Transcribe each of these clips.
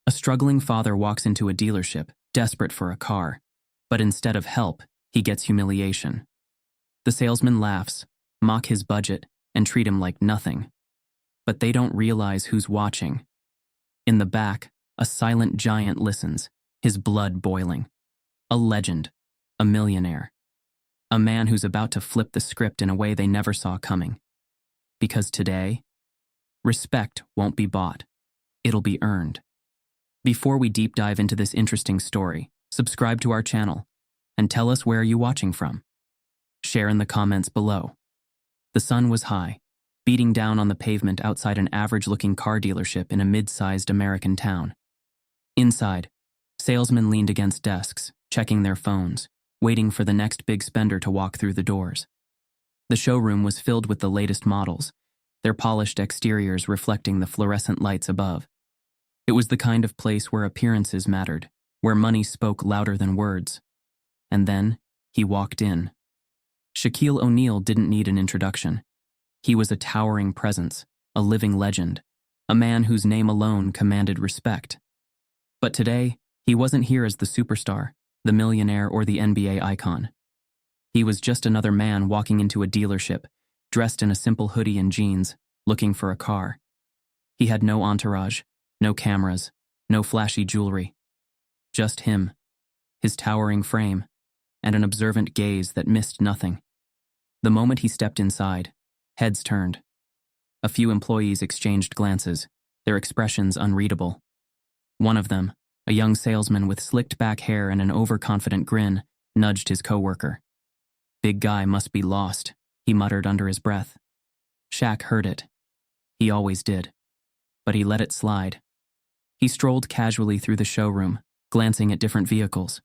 A struggling father walks into a dealership, desperate for a car, but instead of help, he gets humiliation. The salesman laughs, mock his budget, and treat him like nothing. But they don't realize who's watching. In the back, a silent giant listens, his blood boiling. A legend, a millionaire. A man who's about to flip the script in a way they never saw coming. Because today, respect won't be bought. It'll be earned. Before we deep dive into this interesting story, subscribe to our channel and tell us where you're watching from. Share in the comments below. The sun was high, beating down on the pavement outside an average-looking car dealership in a mid-sized American town. Inside, salesmen leaned against desks, checking their phones, waiting for the next big spender to walk through the doors. The showroom was filled with the latest models, their polished exteriors reflecting the fluorescent lights above. It was the kind of place where appearances mattered, where money spoke louder than words. And then, he walked in. Shaquille O'Neal didn't need an introduction. He was a towering presence, a living legend, a man whose name alone commanded respect. But today, he wasn't here as the superstar, the millionaire, or the NBA icon. He was just another man walking into a dealership, dressed in a simple hoodie and jeans, looking for a car. He had no entourage, no cameras, no flashy jewelry. Just him, his towering frame, and an observant gaze that missed nothing. The moment he stepped inside, heads turned. A few employees exchanged glances, their expressions unreadable. One of them, a young salesman with slicked back hair and an overconfident grin, nudged his coworker. "Big guy must be lost," he muttered under his breath. Shaq heard it. He always did. But he let it slide. He strolled casually through the showroom, glancing at different vehicles.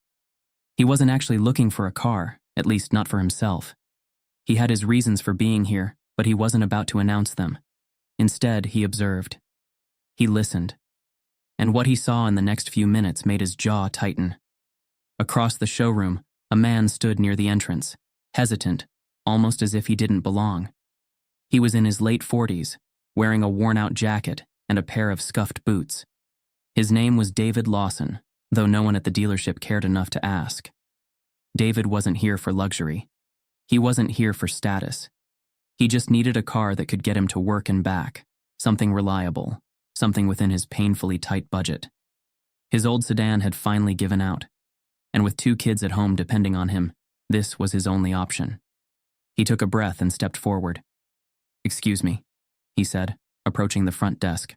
He wasn't actually looking for a car, at least not for himself. He had his reasons for being here, but he wasn't about to announce them. Instead, he observed. He listened. And what he saw in the next few minutes made his jaw tighten. Across the showroom, a man stood near the entrance, hesitant, almost as if he didn't belong. He was in his late 40s, wearing a worn-out jacket and a pair of scuffed boots. His name was David Lawson, though no one at the dealership cared enough to ask. David wasn't here for luxury. He wasn't here for status. He just needed a car that could get him to work and back, something reliable, something within his painfully tight budget. His old sedan had finally given out, and with 2 kids at home depending on him, this was his only option. He took a breath and stepped forward. "Excuse me," he said, approaching the front desk.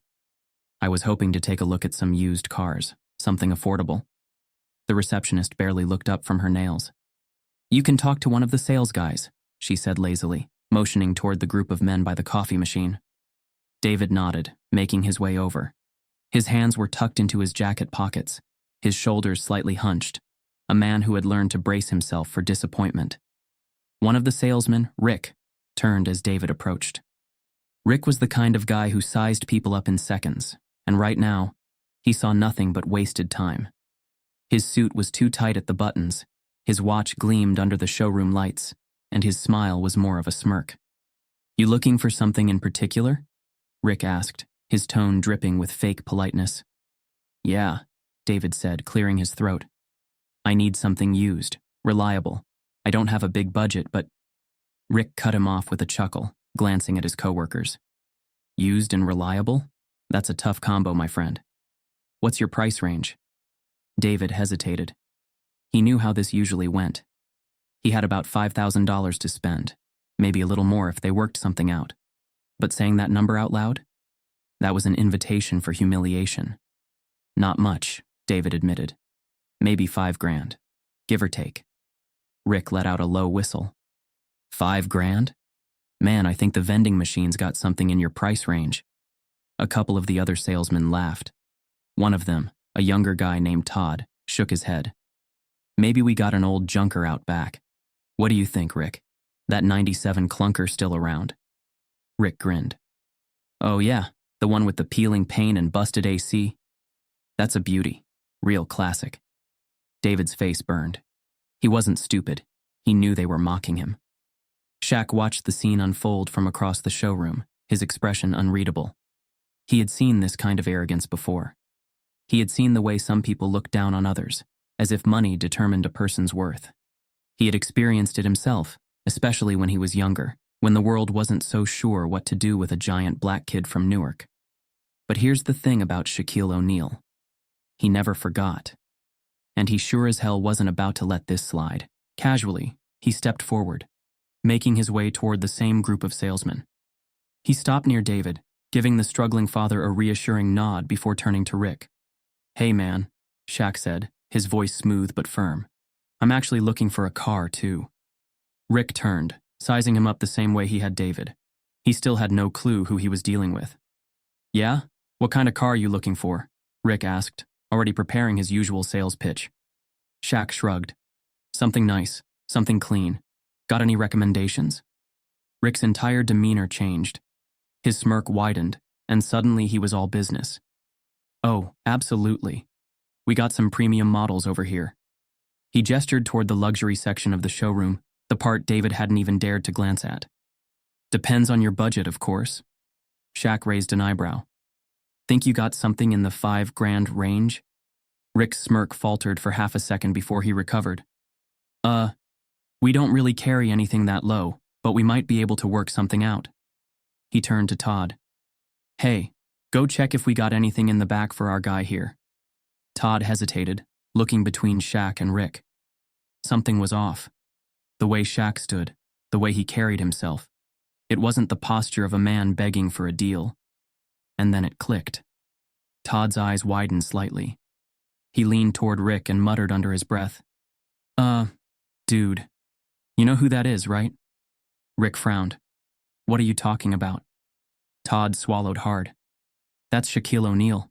"I was hoping to take a look at some used cars, something affordable." The receptionist barely looked up from her nails. "You can talk to one of the sales guys," she said lazily, motioning toward the group of men by the coffee machine. David nodded, making his way over. His hands were tucked into his jacket pockets, his shoulders slightly hunched, a man who had learned to brace himself for disappointment. One of the salesmen, Rick, turned as David approached. Rick was the kind of guy who sized people up in seconds, and right now, he saw nothing but wasted time. His suit was too tight at the buttons, his watch gleamed under the showroom lights, and his smile was more of a smirk. "You looking for something in particular?" Rick asked, his tone dripping with fake politeness. "Yeah," David said, clearing his throat. "I need something used, reliable. I don't have a big budget, but—" Rick cut him off with a chuckle, glancing at his coworkers. "Used and reliable? That's a tough combo, my friend. What's your price range?" David hesitated. He knew how this usually went. He had about $5,000 to spend, maybe a little more if they worked something out. But saying that number out loud? That was an invitation for humiliation. "Not much," David admitted. "Maybe $5,000, give or take." Rick let out a low whistle. $5,000? Man, I think the vending machine's got something in your price range." A couple of the other salesmen laughed. One of them, a younger guy named Todd, shook his head. "Maybe we got an old junker out back. What do you think, Rick? That 97 clunker still around?" Rick grinned. "Oh yeah, the one with the peeling paint and busted AC? That's a beauty. Real classic." David's face burned. He wasn't stupid. He knew they were mocking him. Shaq watched the scene unfold from across the showroom, his expression unreadable. He had seen this kind of arrogance before. He had seen the way some people look down on others, as if money determined a person's worth. He had experienced it himself, especially when he was younger, when the world wasn't so sure what to do with a giant black kid from Newark. But here's the thing about Shaquille O'Neal. He never forgot. And he sure as hell wasn't about to let this slide. Casually, he stepped forward, making his way toward the same group of salesmen. He stopped near David, giving the struggling father a reassuring nod before turning to Rick. "Hey man," Shaq said, his voice smooth but firm. "I'm actually looking for a car, too." Rick turned, sizing him up the same way he had David. He still had no clue who he was dealing with. "Yeah? What kind of car are you looking for?" Rick asked, already preparing his usual sales pitch. Shaq shrugged. "Something nice, something clean. Got any recommendations?" Rick's entire demeanor changed. His smirk widened, and suddenly he was all business. "Oh, absolutely. We got some premium models over here." He gestured toward the luxury section of the showroom, the part David hadn't even dared to glance at. "Depends on your budget, of course." Shaq raised an eyebrow. "Think you got something in the $5,000 range?" Rick's smirk faltered for half a second before he recovered. We don't really carry anything that low, but we might be able to work something out." He turned to Todd. "Hey, go check if we got anything in the back for our guy here." Todd hesitated, looking between Shaq and Rick. Something was off. The way Shaq stood, the way he carried himself. It wasn't the posture of a man begging for a deal. And then it clicked. Todd's eyes widened slightly. He leaned toward Rick and muttered under his breath, Dude, you know who that is, right?" Rick frowned. "What are you talking about?" Todd swallowed hard. "That's Shaquille O'Neal."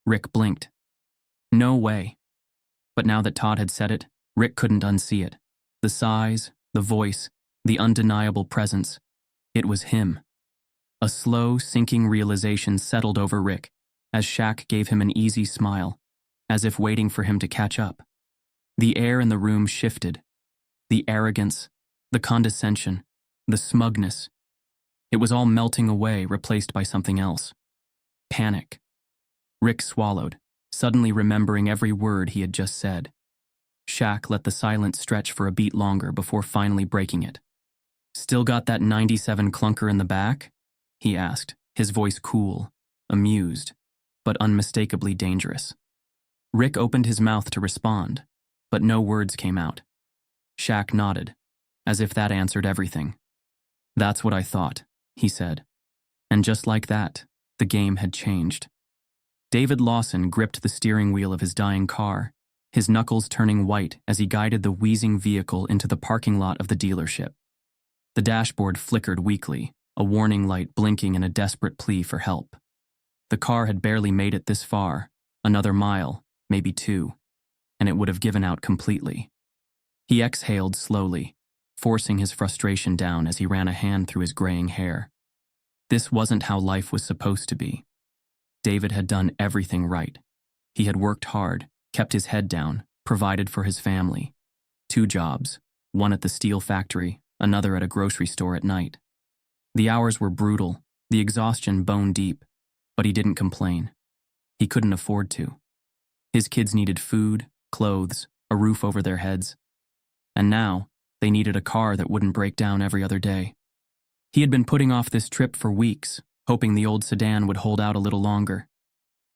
Rick blinked. "No way." But now that Todd had said it, Rick couldn't unsee it. The size, the voice, the undeniable presence. It was him. A slow, sinking realization settled over Rick as Shaq gave him an easy smile, as if waiting for him to catch up. The air in the room shifted. The arrogance, the condescension, the smugness. It was all melting away, replaced by something else. Panic. Rick swallowed, suddenly remembering every word he had just said. Shaq let the silence stretch for a beat longer before finally breaking it. "Still got that 97 clunker in the back?" he asked, his voice cool, amused, but unmistakably dangerous. Rick opened his mouth to respond, but no words came out. Shaq nodded, as if that answered everything. "That's what I thought," he said. And just like that, the game had changed. David Lawson gripped the steering wheel of his dying car, his knuckles turning white as he guided the wheezing vehicle into the parking lot of the dealership. The dashboard flickered weakly, a warning light blinking in a desperate plea for help. The car had barely made it this far, another mile, maybe 2, and it would have given out completely. He exhaled slowly, forcing his frustration down as he ran a hand through his graying hair. This wasn't how life was supposed to be. David had done everything right. He had worked hard, kept his head down, provided for his family. 2 jobs, one at the steel factory, another at a grocery store at night. The hours were brutal, the exhaustion bone deep, but he didn't complain. He couldn't afford to. His kids needed food, clothes, a roof over their heads. And now, they needed a car that wouldn't break down every other day. He had been putting off this trip for weeks, hoping the old sedan would hold out a little longer.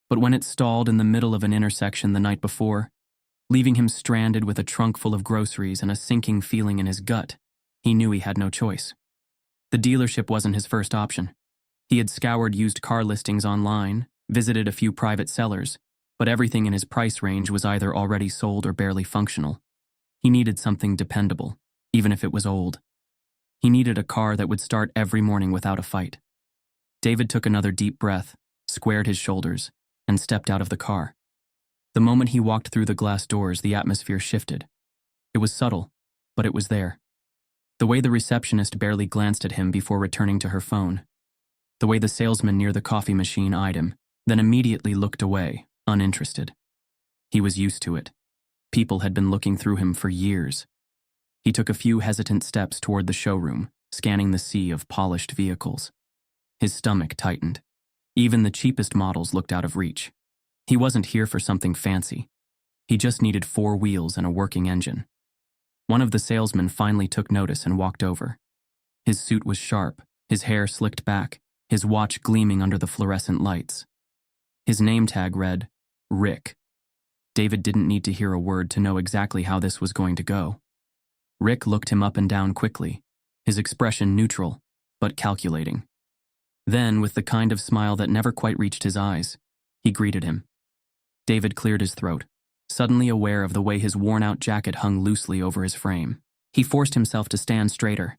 But when it stalled in the middle of an intersection the night before, leaving him stranded with a trunk full of groceries and a sinking feeling in his gut, he knew he had no choice. The dealership wasn't his first option. He had scoured used car listings online, visited a few private sellers, but everything in his price range was either already sold or barely functional. He needed something dependable, even if it was old. He needed a car that would start every morning without a fight. David took another deep breath, squared his shoulders, and stepped out of the car. The moment he walked through the glass doors, the atmosphere shifted. It was subtle, but it was there. The way the receptionist barely glanced at him before returning to her phone. The way the salesman near the coffee machine eyed him, then immediately looked away, uninterested. He was used to it. People had been looking through him for years. He took a few hesitant steps toward the showroom, scanning the sea of polished vehicles. His stomach tightened. Even the cheapest models looked out of reach. He wasn't here for something fancy. He just needed 4 wheels and a working engine. One of the salesmen finally took notice and walked over. His suit was sharp, his hair slicked back, his watch gleaming under the fluorescent lights. His name tag read, Rick. David didn't need to hear a word to know exactly how this was going to go. Rick looked him up and down quickly, his expression neutral, but calculating. Then, with the kind of smile that never quite reached his eyes, he greeted him. David cleared his throat, suddenly aware of the way his worn-out jacket hung loosely over his frame. He forced himself to stand straighter.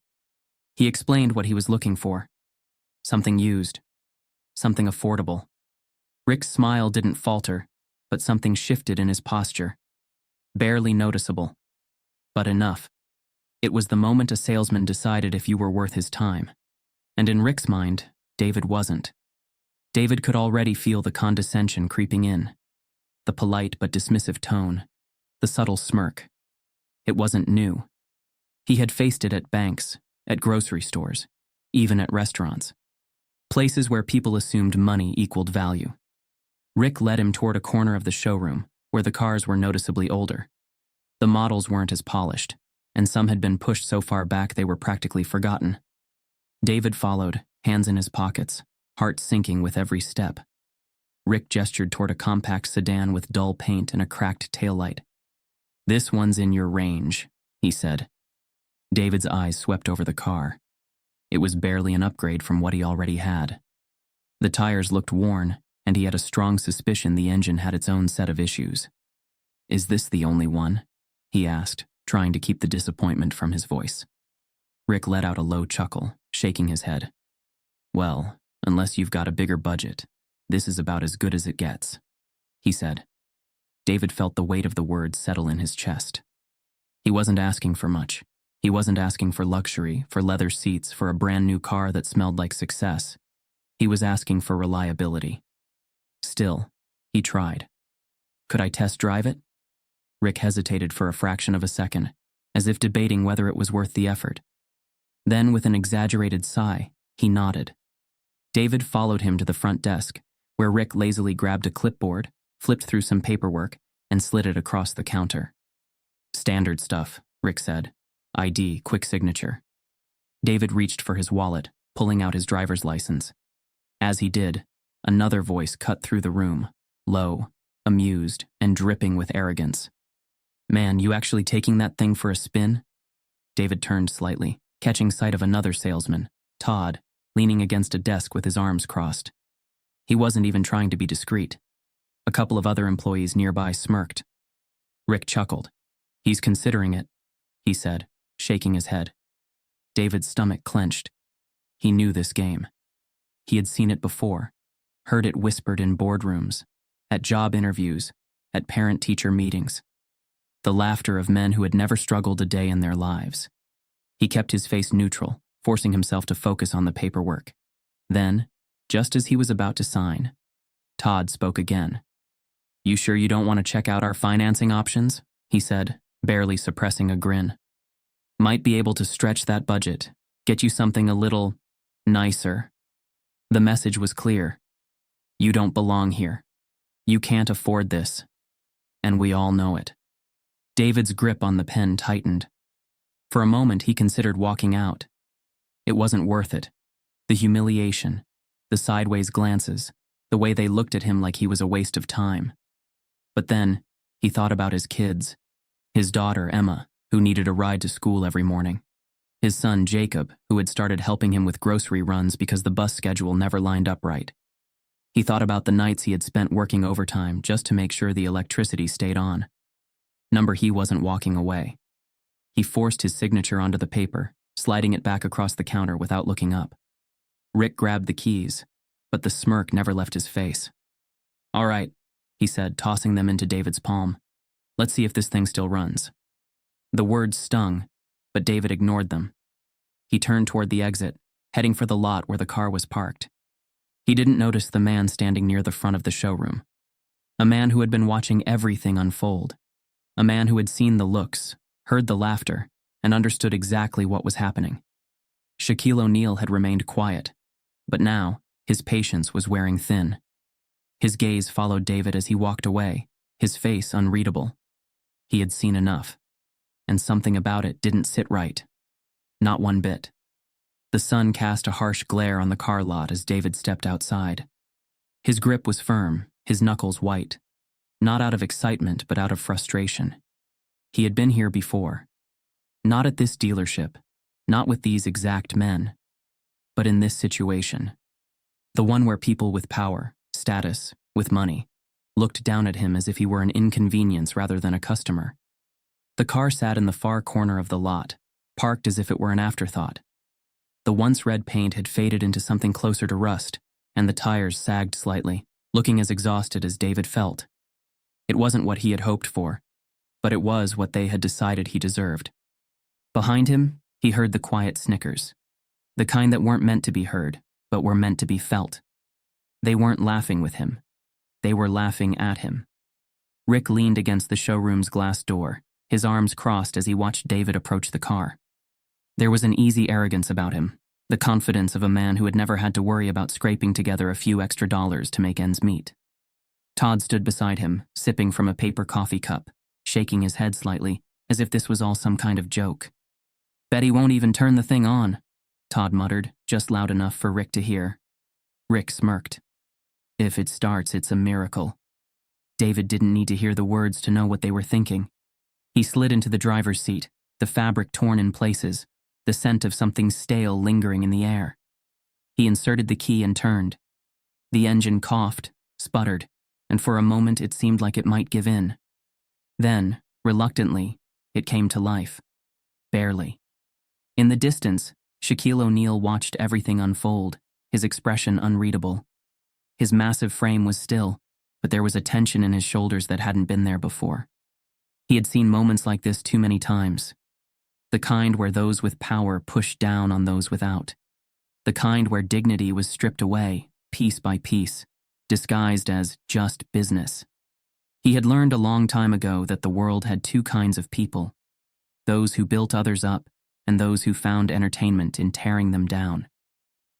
He explained what he was looking for. Something used. Something affordable. Rick's smile didn't falter, but something shifted in his posture. Barely noticeable, but enough. It was the moment a salesman decided if you were worth his time. And in Rick's mind, David wasn't. David could already feel the condescension creeping in. The polite but dismissive tone. The subtle smirk. It wasn't new. He had faced it at banks, at grocery stores, even at restaurants. Places where people assumed money equaled value. Rick led him toward a corner of the showroom where the cars were noticeably older. The models weren't as polished, and some had been pushed so far back they were practically forgotten. David followed, hands in his pockets, heart sinking with every step. Rick gestured toward a compact sedan with dull paint and a cracked taillight. "This one's in your range," he said. David's eyes swept over the car. It was barely an upgrade from what he already had. The tires looked worn, and he had a strong suspicion the engine had its own set of issues. "Is this the only one?" he asked, trying to keep the disappointment from his voice. Rick let out a low chuckle, shaking his head. "Well, unless you've got a bigger budget, this is about as good as it gets," he said. David felt the weight of the words settle in his chest. He wasn't asking for much. He wasn't asking for luxury, for leather seats, for a brand new car that smelled like success. He was asking for reliability. Still, he tried. "Could I test drive it?" Rick hesitated for a fraction of a second, as if debating whether it was worth the effort. Then, with an exaggerated sigh, he nodded. David followed him to the front desk, where Rick lazily grabbed a clipboard, flipped through some paperwork, and slid it across the counter. "Standard stuff," Rick said. "ID, quick signature." David reached for his wallet, pulling out his driver's license. As he did, another voice cut through the room, low, amused, and dripping with arrogance. "Man, you actually taking that thing for a spin?" David turned slightly, catching sight of another salesman, Todd, leaning against a desk with his arms crossed. He wasn't even trying to be discreet. A couple of other employees nearby smirked. Rick chuckled. "He's considering it," he said, shaking his head. David's stomach clenched. He knew this game. He had seen it before, heard it whispered in boardrooms, at job interviews, at parent-teacher meetings. The laughter of men who had never struggled a day in their lives. He kept his face neutral, forcing himself to focus on the paperwork. Then, just as he was about to sign, Todd spoke again. "You sure you don't want to check out our financing options?" he said, barely suppressing a grin. "Might be able to stretch that budget, get you something a little nicer." The message was clear. You don't belong here. You can't afford this. And we all know it. David's grip on the pen tightened. For a moment, he considered walking out. It wasn't worth it. The humiliation, the sideways glances, the way they looked at him like he was a waste of time. But then, he thought about his kids. His daughter, Emma, who needed a ride to school every morning. His son, Jacob, who had started helping him with grocery runs because the bus schedule never lined up right. He thought about the nights he had spent working overtime just to make sure the electricity stayed on. He wasn't walking away. He forced his signature onto the paper, sliding it back across the counter without looking up. Rick grabbed the keys, but the smirk never left his face. "All right," he said, tossing them into David's palm. "Let's see if this thing still runs." The words stung, but David ignored them. He turned toward the exit, heading for the lot where the car was parked. He didn't notice the man standing near the front of the showroom. A man who had been watching everything unfold. A man who had seen the looks, heard the laughter, and understood exactly what was happening. Shaquille O'Neal had remained quiet, but now his patience was wearing thin. His gaze followed David as he walked away, his face unreadable. He had seen enough, and something about it didn't sit right. Not one bit. The sun cast a harsh glare on the car lot as David stepped outside. His grip was firm, his knuckles white. Not out of excitement, but out of frustration. He had been here before. Not at this dealership, not with these exact men, but in this situation. The one where people with power, status, with money, looked down at him as if he were an inconvenience rather than a customer. The car sat in the far corner of the lot, parked as if it were an afterthought. The once red paint had faded into something closer to rust, and the tires sagged slightly, looking as exhausted as David felt. It wasn't what he had hoped for, but it was what they had decided he deserved. Behind him, he heard the quiet snickers, the kind that weren't meant to be heard, but were meant to be felt. They weren't laughing with him. They were laughing at him. Rick leaned against the showroom's glass door, his arms crossed as he watched David approach the car. There was an easy arrogance about him, the confidence of a man who had never had to worry about scraping together a few extra dollars to make ends meet. Todd stood beside him, sipping from a paper coffee cup, shaking his head slightly, as if this was all some kind of joke. "Bet he won't even turn the thing on," Todd muttered, just loud enough for Rick to hear. Rick smirked. "If it starts, it's a miracle." David didn't need to hear the words to know what they were thinking. He slid into the driver's seat, the fabric torn in places, the scent of something stale lingering in the air. He inserted the key and turned. The engine coughed, sputtered, and for a moment it seemed like it might give in. Then, reluctantly, it came to life. Barely. In the distance, Shaquille O'Neal watched everything unfold, his expression unreadable. His massive frame was still, but there was a tension in his shoulders that hadn't been there before. He had seen moments like this too many times. The kind where those with power pushed down on those without. The kind where dignity was stripped away, piece by piece, disguised as just business. He had learned a long time ago that the world had two kinds of people: those who built others up and those who found entertainment in tearing them down.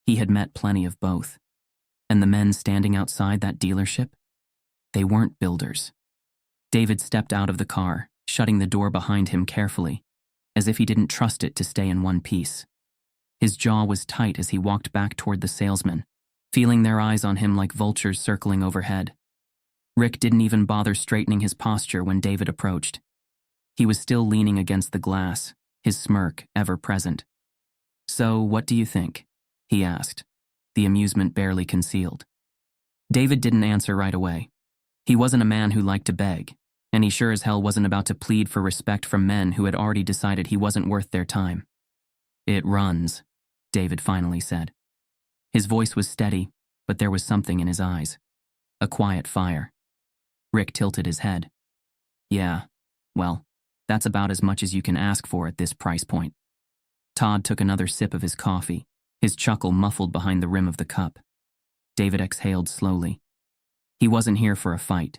He had met plenty of both. And the men standing outside that dealership? They weren't builders. David stepped out of the car, shutting the door behind him carefully, as if he didn't trust it to stay in one piece. His jaw was tight as he walked back toward the salesmen, feeling their eyes on him like vultures circling overhead. Rick didn't even bother straightening his posture when David approached. He was still leaning against the glass, his smirk ever present. "So, what do you think?" he asked, the amusement barely concealed. David didn't answer right away. He wasn't a man who liked to beg, and he sure as hell wasn't about to plead for respect from men who had already decided he wasn't worth their time. "It runs," David finally said. His voice was steady, but there was something in his eyes. A quiet fire. Rick tilted his head. "Yeah, well, that's about as much as you can ask for at this price point." Todd took another sip of his coffee, his chuckle muffled behind the rim of the cup. David exhaled slowly. He wasn't here for a fight.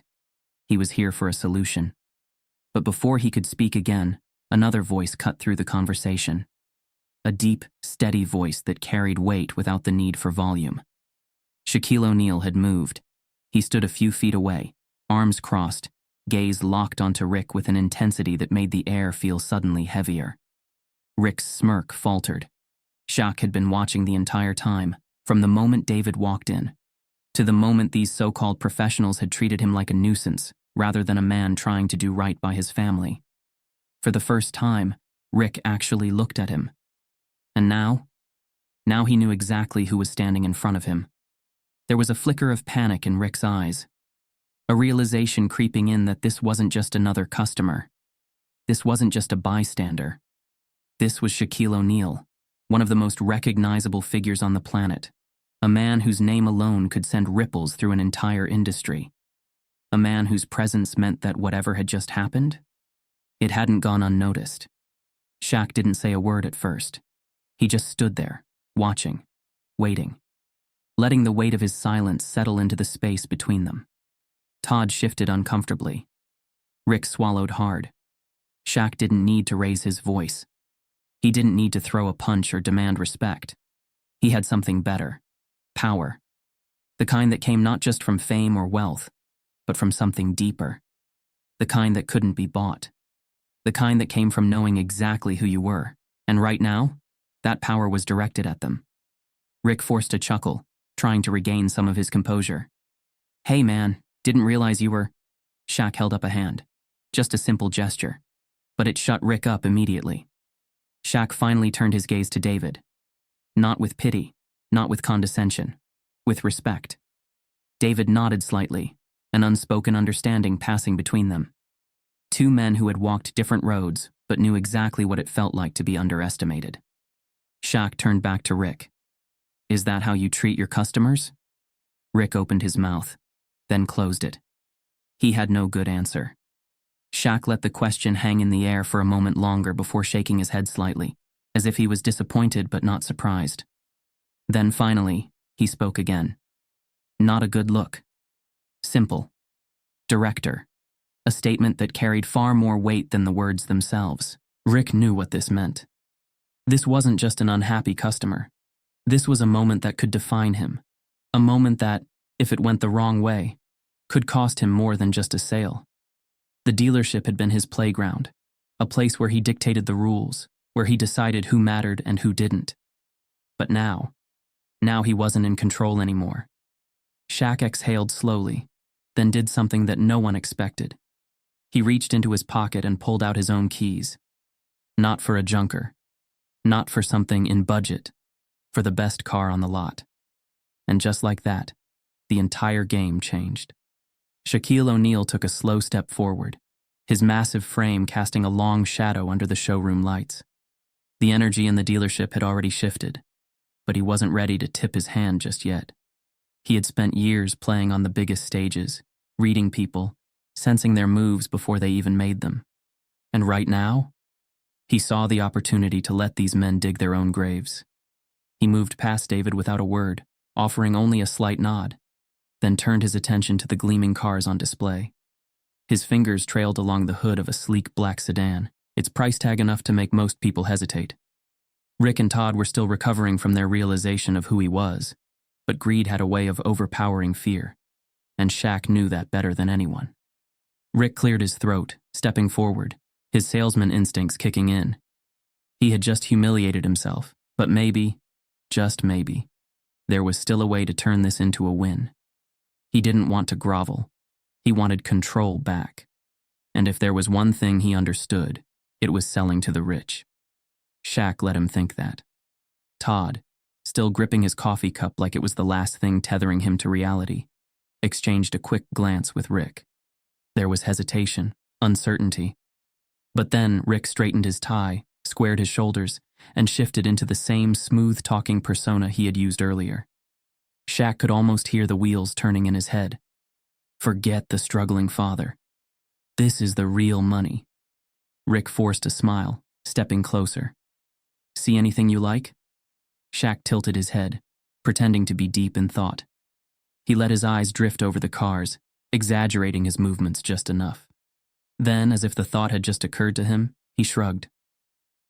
He was here for a solution. But before he could speak again, another voice cut through the conversation. A deep, steady voice that carried weight without the need for volume. Shaquille O'Neal had moved. He stood a few feet away, arms crossed, gaze locked onto Rick with an intensity that made the air feel suddenly heavier. Rick's smirk faltered. Shaq had been watching the entire time, from the moment David walked in, to the moment these so-called professionals had treated him like a nuisance, rather than a man trying to do right by his family. For the first time, Rick actually looked at him. And now? Now he knew exactly who was standing in front of him. There was a flicker of panic in Rick's eyes. A realization creeping in that this wasn't just another customer. This wasn't just a bystander. This was Shaquille O'Neal, one of the most recognizable figures on the planet. A man whose name alone could send ripples through an entire industry. A man whose presence meant that whatever had just happened, it hadn't gone unnoticed. Shaq didn't say a word at first. He just stood there, watching, waiting, letting the weight of his silence settle into the space between them. Todd shifted uncomfortably. Rick swallowed hard. Shaq didn't need to raise his voice. He didn't need to throw a punch or demand respect. He had something better. Power. The kind that came not just from fame or wealth, but from something deeper. The kind that couldn't be bought. The kind that came from knowing exactly who you were. And right now, that power was directed at them. Rick forced a chuckle, trying to regain some of his composure. "Hey man, didn't realize you were..." Shaq held up a hand. Just a simple gesture. But it shut Rick up immediately. Shaq finally turned his gaze to David. Not with pity, not with condescension, with respect. David nodded slightly, an unspoken understanding passing between them. Two men who had walked different roads, but knew exactly what it felt like to be underestimated. Shaq turned back to Rick. "Is that how you treat your customers?" Rick opened his mouth, then closed it. He had no good answer. Shaq let the question hang in the air for a moment longer before shaking his head slightly, as if he was disappointed but not surprised. Then finally, he spoke again. Not a good look. Simple. Director. A statement that carried far more weight than the words themselves. Rick knew what this meant. This wasn't just an unhappy customer. This was a moment that could define him. A moment that, if it went the wrong way, could cost him more than just a sale. The dealership had been his playground, a place where he dictated the rules, where he decided who mattered and who didn't. But now he wasn't in control anymore. Shaq exhaled slowly, then did something that no one expected. He reached into his pocket and pulled out his own keys. Not for a junker. Not for something in budget. For the best car on the lot. And just like that, the entire game changed. Shaquille O'Neal took a slow step forward, his massive frame casting a long shadow under the showroom lights. The energy in the dealership had already shifted, but he wasn't ready to tip his hand just yet. He had spent years playing on the biggest stages, reading people, sensing their moves before they even made them. And right now, he saw the opportunity to let these men dig their own graves. He moved past David without a word, offering only a slight nod, then turned his attention to the gleaming cars on display. His fingers trailed along the hood of a sleek black sedan, its price tag enough to make most people hesitate. Rick and Todd were still recovering from their realization of who he was, but greed had a way of overpowering fear, and Shaq knew that better than anyone. Rick cleared his throat, stepping forward, his salesman instincts kicking in. He had just humiliated himself, but maybe, just maybe, there was still a way to turn this into a win. He didn't want to grovel. He wanted control back. And if there was one thing he understood, it was selling to the rich. Shaq let him think that. Todd, still gripping his coffee cup like it was the last thing tethering him to reality, exchanged a quick glance with Rick. There was hesitation, uncertainty. But then Rick straightened his tie, squared his shoulders, and shifted into the same smooth-talking persona he had used earlier. Shaq could almost hear the wheels turning in his head. Forget the struggling father. This is the real money. Rick forced a smile, stepping closer. See anything you like? Shaq tilted his head, pretending to be deep in thought. He let his eyes drift over the cars, exaggerating his movements just enough. Then, as if the thought had just occurred to him, he shrugged.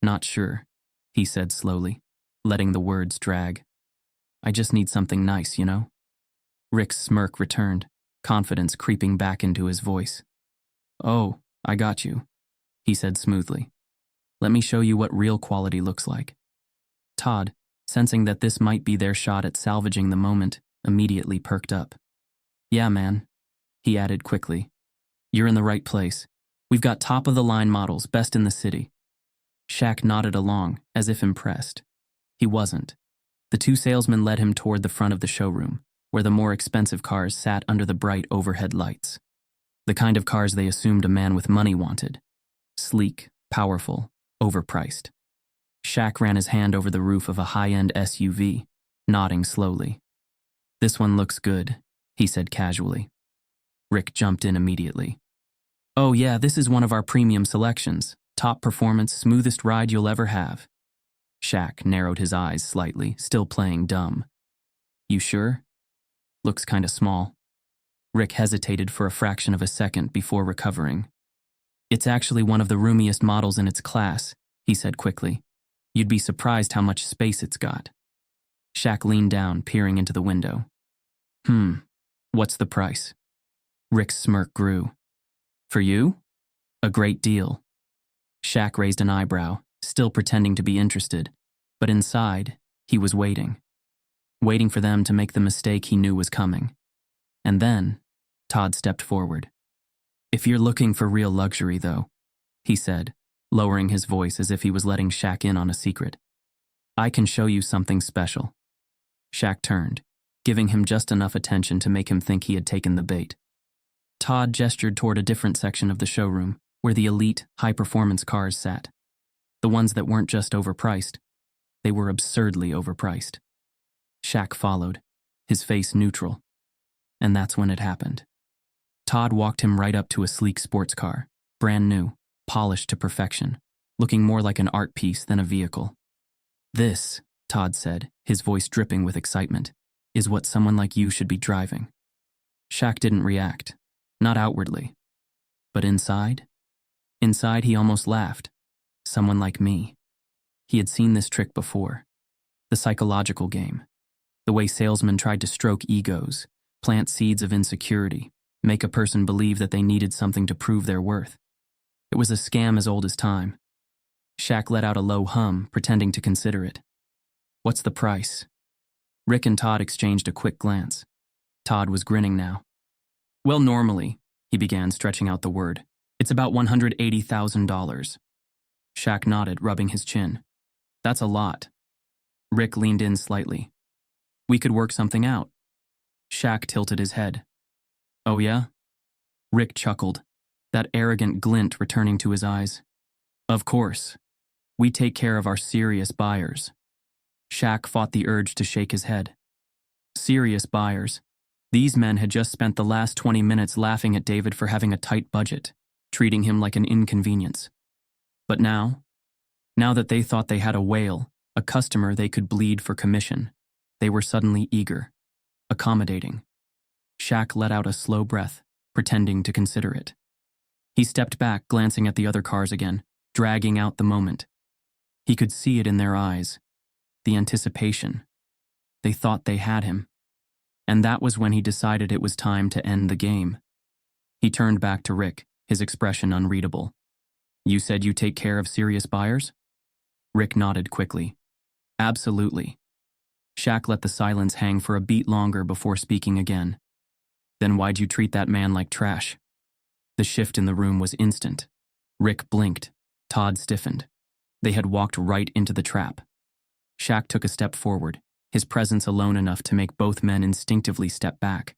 Not sure, he said slowly, letting the words drag. I just need something nice, you know? Rick's smirk returned, confidence creeping back into his voice. Oh, I got you, he said smoothly. Let me show you what real quality looks like. Todd, sensing that this might be their shot at salvaging the moment, immediately perked up. Yeah, man, he added quickly. You're in the right place. We've got top-of-the-line models, best in the city. Shaq nodded along, as if impressed. He wasn't. The two salesmen led him toward the front of the showroom, where the more expensive cars sat under the bright overhead lights. The kind of cars they assumed a man with money wanted. Sleek, powerful, overpriced. Shaq ran his hand over the roof of a high-end SUV, nodding slowly. This one looks good, he said casually. Rick jumped in immediately. Oh yeah, this is one of our premium selections. Top performance, smoothest ride you'll ever have. Shaq narrowed his eyes slightly, still playing dumb. You sure? Looks kinda small. Rick hesitated for a fraction of a second before recovering. It's actually one of the roomiest models in its class, he said quickly. You'd be surprised how much space it's got. Shaq leaned down, peering into the window. Hmm, what's the price? Rick's smirk grew. For you? A great deal. Shaq raised an eyebrow, still pretending to be interested, but inside, he was waiting for them to make the mistake he knew was coming. And then, Todd stepped forward. If you're looking for real luxury, though, he said, lowering his voice as if he was letting Shaq in on a secret, I can show you something special. Shaq turned, giving him just enough attention to make him think he had taken the bait. Todd gestured toward a different section of the showroom, where the elite, high-performance cars sat. The ones that weren't just overpriced, they were absurdly overpriced. Shaq followed, his face neutral. And that's when it happened. Todd walked him right up to a sleek sports car, brand new, polished to perfection, looking more like an art piece than a vehicle. This, Todd said, his voice dripping with excitement, is what someone like you should be driving. Shaq didn't react, not outwardly. But inside he almost laughed. Someone like me. He had seen this trick before. The psychological game. The way salesmen tried to stroke egos, plant seeds of insecurity, make a person believe that they needed something to prove their worth. It was a scam as old as time. Shaq let out a low hum, pretending to consider it. What's the price? Rick and Todd exchanged a quick glance. Todd was grinning now. Well, normally, he began, stretching out the word, it's about $180,000. Shaq nodded, rubbing his chin. That's a lot. Rick leaned in slightly. We could work something out. Shaq tilted his head. Oh yeah? Rick chuckled, that arrogant glint returning to his eyes. Of course. We take care of our serious buyers. Shaq fought the urge to shake his head. Serious buyers. These men had just spent the last 20 minutes laughing at David for having a tight budget, treating him like an inconvenience. But now that they thought they had a whale, a customer they could bleed for commission, they were suddenly eager, accommodating. Shaq let out a slow breath, pretending to consider it. He stepped back, glancing at the other cars again, dragging out the moment. He could see it in their eyes, the anticipation. They thought they had him. And that was when he decided it was time to end the game. He turned back to Rick, his expression unreadable. You said you take care of serious buyers? Rick nodded quickly. Absolutely. Shaq let the silence hang for a beat longer before speaking again. Then why'd you treat that man like trash? The shift in the room was instant. Rick blinked. Todd stiffened. They had walked right into the trap. Shaq took a step forward, his presence alone enough to make both men instinctively step back.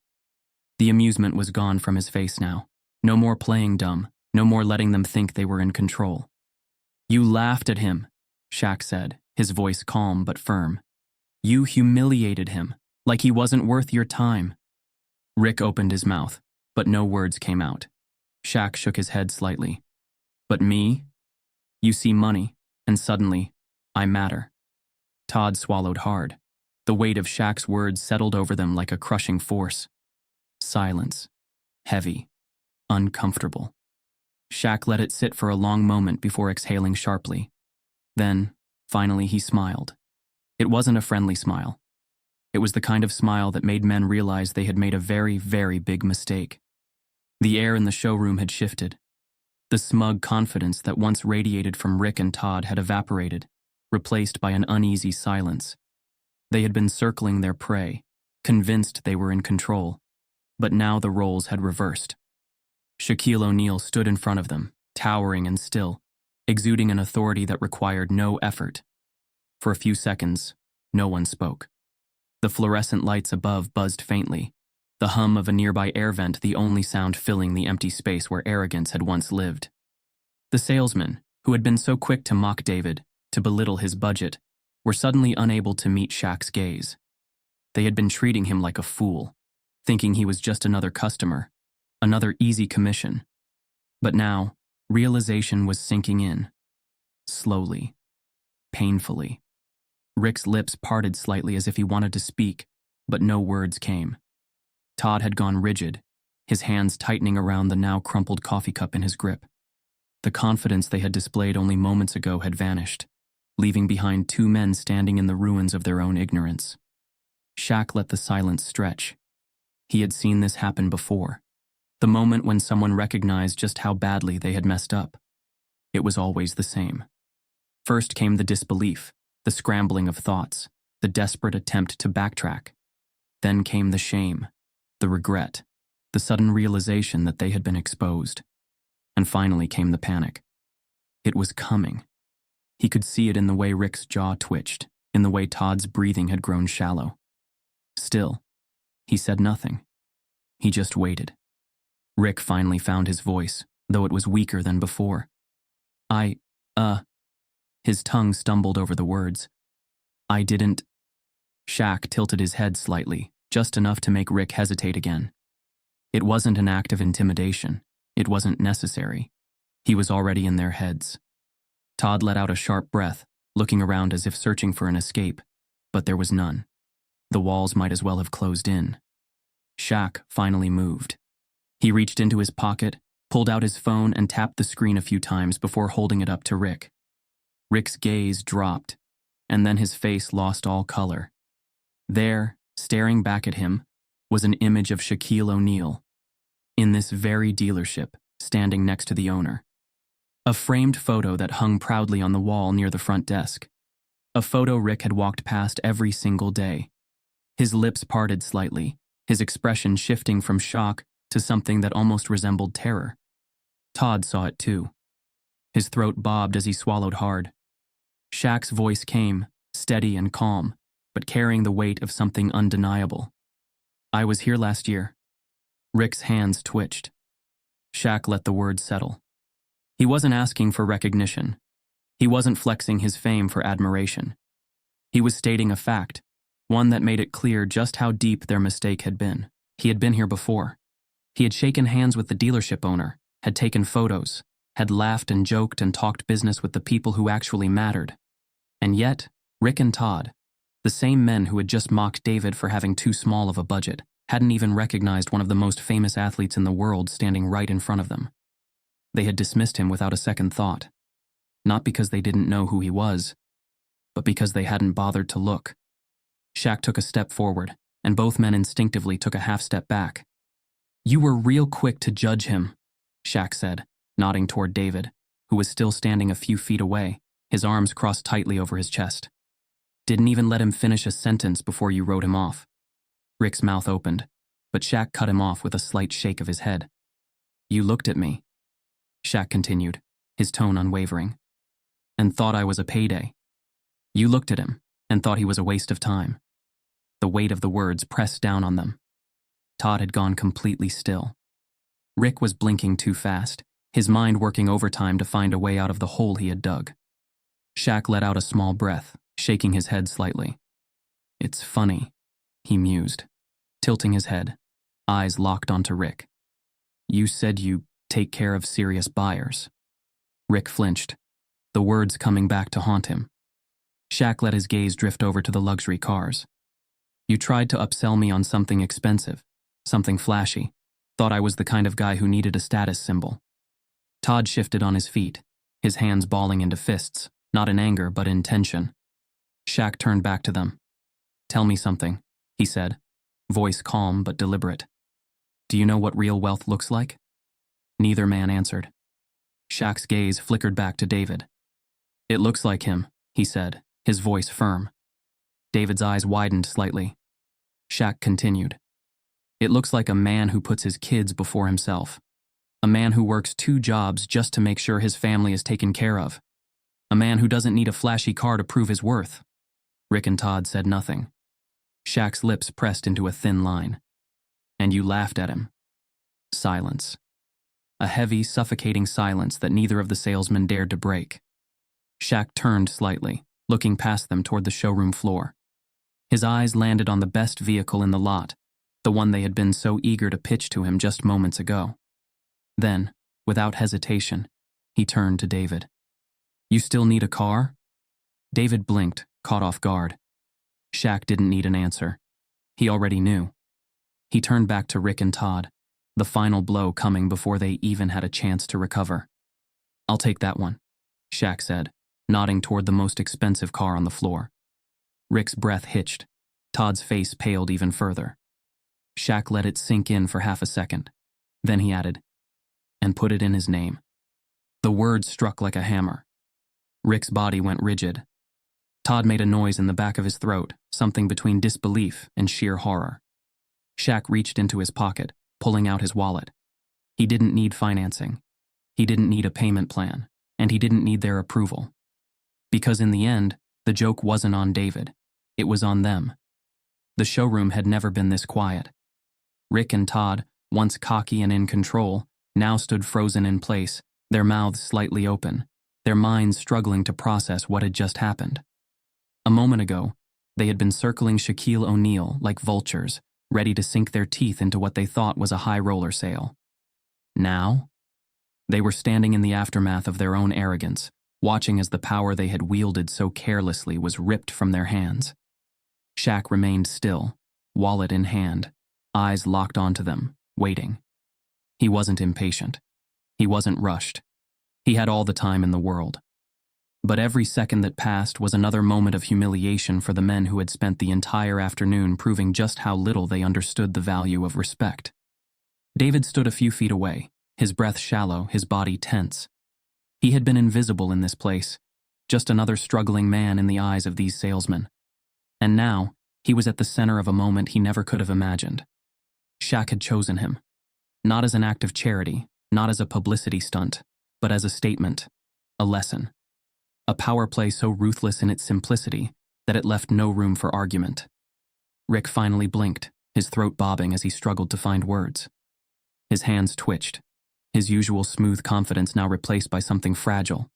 The amusement was gone from his face now. No more playing dumb, no more letting them think they were in control. You laughed at him, Shaq said, his voice calm but firm. You humiliated him, like he wasn't worth your time. Rick opened his mouth, but no words came out. Shaq shook his head slightly. But me? You see money, and suddenly, I matter. Todd swallowed hard. The weight of Shaq's words settled over them like a crushing force. Silence. Heavy. Uncomfortable. Shaq let it sit for a long moment before exhaling sharply. Then, finally, he smiled. It wasn't a friendly smile. It was the kind of smile that made men realize they had made a very, very big mistake. The air in the showroom had shifted. The smug confidence that once radiated from Rick and Todd had evaporated, replaced by an uneasy silence. They had been circling their prey, convinced they were in control, but now the roles had reversed. Shaquille O'Neal stood in front of them, towering and still, exuding an authority that required no effort. For a few seconds, no one spoke. The fluorescent lights above buzzed faintly, the hum of a nearby air vent the only sound filling the empty space where arrogance had once lived. The salesmen, who had been so quick to mock David, to belittle his budget, were suddenly unable to meet Shaq's gaze. They had been treating him like a fool, thinking he was just another customer, another easy commission. But now, realization was sinking in. Slowly. Painfully. Rick's lips parted slightly as if he wanted to speak, but no words came. Todd had gone rigid, his hands tightening around the now crumpled coffee cup in his grip. The confidence they had displayed only moments ago had vanished, leaving behind two men standing in the ruins of their own ignorance. Shaq let the silence stretch. He had seen this happen before. The moment when someone recognized just how badly they had messed up. It was always the same. First came the disbelief, the scrambling of thoughts, the desperate attempt to backtrack. Then came the shame, the regret, the sudden realization that they had been exposed. And finally came the panic. It was coming. He could see it in the way Rick's jaw twitched, in the way Todd's breathing had grown shallow. Still, he said nothing. He just waited. Rick finally found his voice, though it was weaker than before. His tongue stumbled over the words. I didn't. Shaq tilted his head slightly, just enough to make Rick hesitate again. It wasn't an act of intimidation. It wasn't necessary. He was already in their heads. Todd let out a sharp breath, looking around as if searching for an escape, but there was none. The walls might as well have closed in. Shaq finally moved. He reached into his pocket, pulled out his phone, and tapped the screen a few times before holding it up to Rick. Rick's gaze dropped, and then his face lost all color. There, staring back at him, was an image of Shaquille O'Neal, in this very dealership, standing next to the owner. A framed photo that hung proudly on the wall near the front desk. A photo Rick had walked past every single day. His lips parted slightly, his expression shifting from shock to something that almost resembled terror. Todd saw it too. His throat bobbed as he swallowed hard. Shaq's voice came, steady and calm, but carrying the weight of something undeniable. I was here last year. Rick's hands twitched. Shaq let the words settle. He wasn't asking for recognition. He wasn't flexing his fame for admiration. He was stating a fact, one that made it clear just how deep their mistake had been. He had been here before. He had shaken hands with the dealership owner, had taken photos, had laughed and joked and talked business with the people who actually mattered. And yet, Rick and Todd, the same men who had just mocked David for having too small of a budget, hadn't even recognized one of the most famous athletes in the world standing right in front of them. They had dismissed him without a second thought. Not because they didn't know who he was, but because they hadn't bothered to look. Shaq took a step forward, and both men instinctively took a half step back. You were real quick to judge him, Shaq said, nodding toward David, who was still standing a few feet away, his arms crossed tightly over his chest. Didn't even let him finish a sentence before you wrote him off. Rick's mouth opened, but Shaq cut him off with a slight shake of his head. You looked at me, Shaq continued, his tone unwavering, and thought I was a payday. You looked at him and thought he was a waste of time. The weight of the words pressed down on them. Todd had gone completely still. Rick was blinking too fast, his mind working overtime to find a way out of the hole he had dug. Shaq let out a small breath, shaking his head slightly. It's funny, he mused, tilting his head, eyes locked onto Rick. You said you take care of serious buyers. Rick flinched, the words coming back to haunt him. Shaq let his gaze drift over to the luxury cars. You tried to upsell me on something expensive, something flashy, thought I was the kind of guy who needed a status symbol. Todd shifted on his feet, his hands balling into fists, not in anger but in tension. Shaq turned back to them. Tell me something, he said, voice calm but deliberate. Do you know what real wealth looks like? Neither man answered. Shaq's gaze flickered back to David. It looks like him, he said, his voice firm. David's eyes widened slightly. Shaq continued. It looks like a man who puts his kids before himself. A man who works 2 jobs just to make sure his family is taken care of. A man who doesn't need a flashy car to prove his worth. Rick and Todd said nothing. Shaq's lips pressed into a thin line. And you laughed at him. Silence. A heavy, suffocating silence that neither of the salesmen dared to break. Shaq turned slightly, looking past them toward the showroom floor. His eyes landed on the best vehicle in the lot, the one they had been so eager to pitch to him just moments ago. Then, without hesitation, he turned to David. You still need a car? David blinked, caught off guard. Shaq didn't need an answer. He already knew. He turned back to Rick and Todd, the final blow coming before they even had a chance to recover. I'll take that one, Shaq said, nodding toward the most expensive car on the floor. Rick's breath hitched. Todd's face paled even further. Shaq let it sink in for half a second. Then he added, "And put it in his name." The word struck like a hammer. Rick's body went rigid. Todd made a noise in the back of his throat, something between disbelief and sheer horror. Shaq reached into his pocket, pulling out his wallet. He didn't need financing. He didn't need a payment plan, and he didn't need their approval. Because in the end, the joke wasn't on David. It was on them. The showroom had never been this quiet. Rick and Todd, once cocky and in control, now stood frozen in place, their mouths slightly open, their minds struggling to process what had just happened. A moment ago, they had been circling Shaquille O'Neal like vultures, ready to sink their teeth into what they thought was a high roller sale. Now, they were standing in the aftermath of their own arrogance, watching as the power they had wielded so carelessly was ripped from their hands. Shaq remained still, wallet in hand, eyes locked onto them, waiting. He wasn't impatient. He wasn't rushed. He had all the time in the world. But every second that passed was another moment of humiliation for the men who had spent the entire afternoon proving just how little they understood the value of respect. David stood a few feet away, his breath shallow, his body tense. He had been invisible in this place, just another struggling man in the eyes of these salesmen. And now, he was at the center of a moment he never could have imagined. Shaq had chosen him, not as an act of charity, not as a publicity stunt, but as a statement, a lesson. A power play so ruthless in its simplicity that it left no room for argument. Rick finally blinked, his throat bobbing as he struggled to find words. His hands twitched, his usual smooth confidence now replaced by something fragile.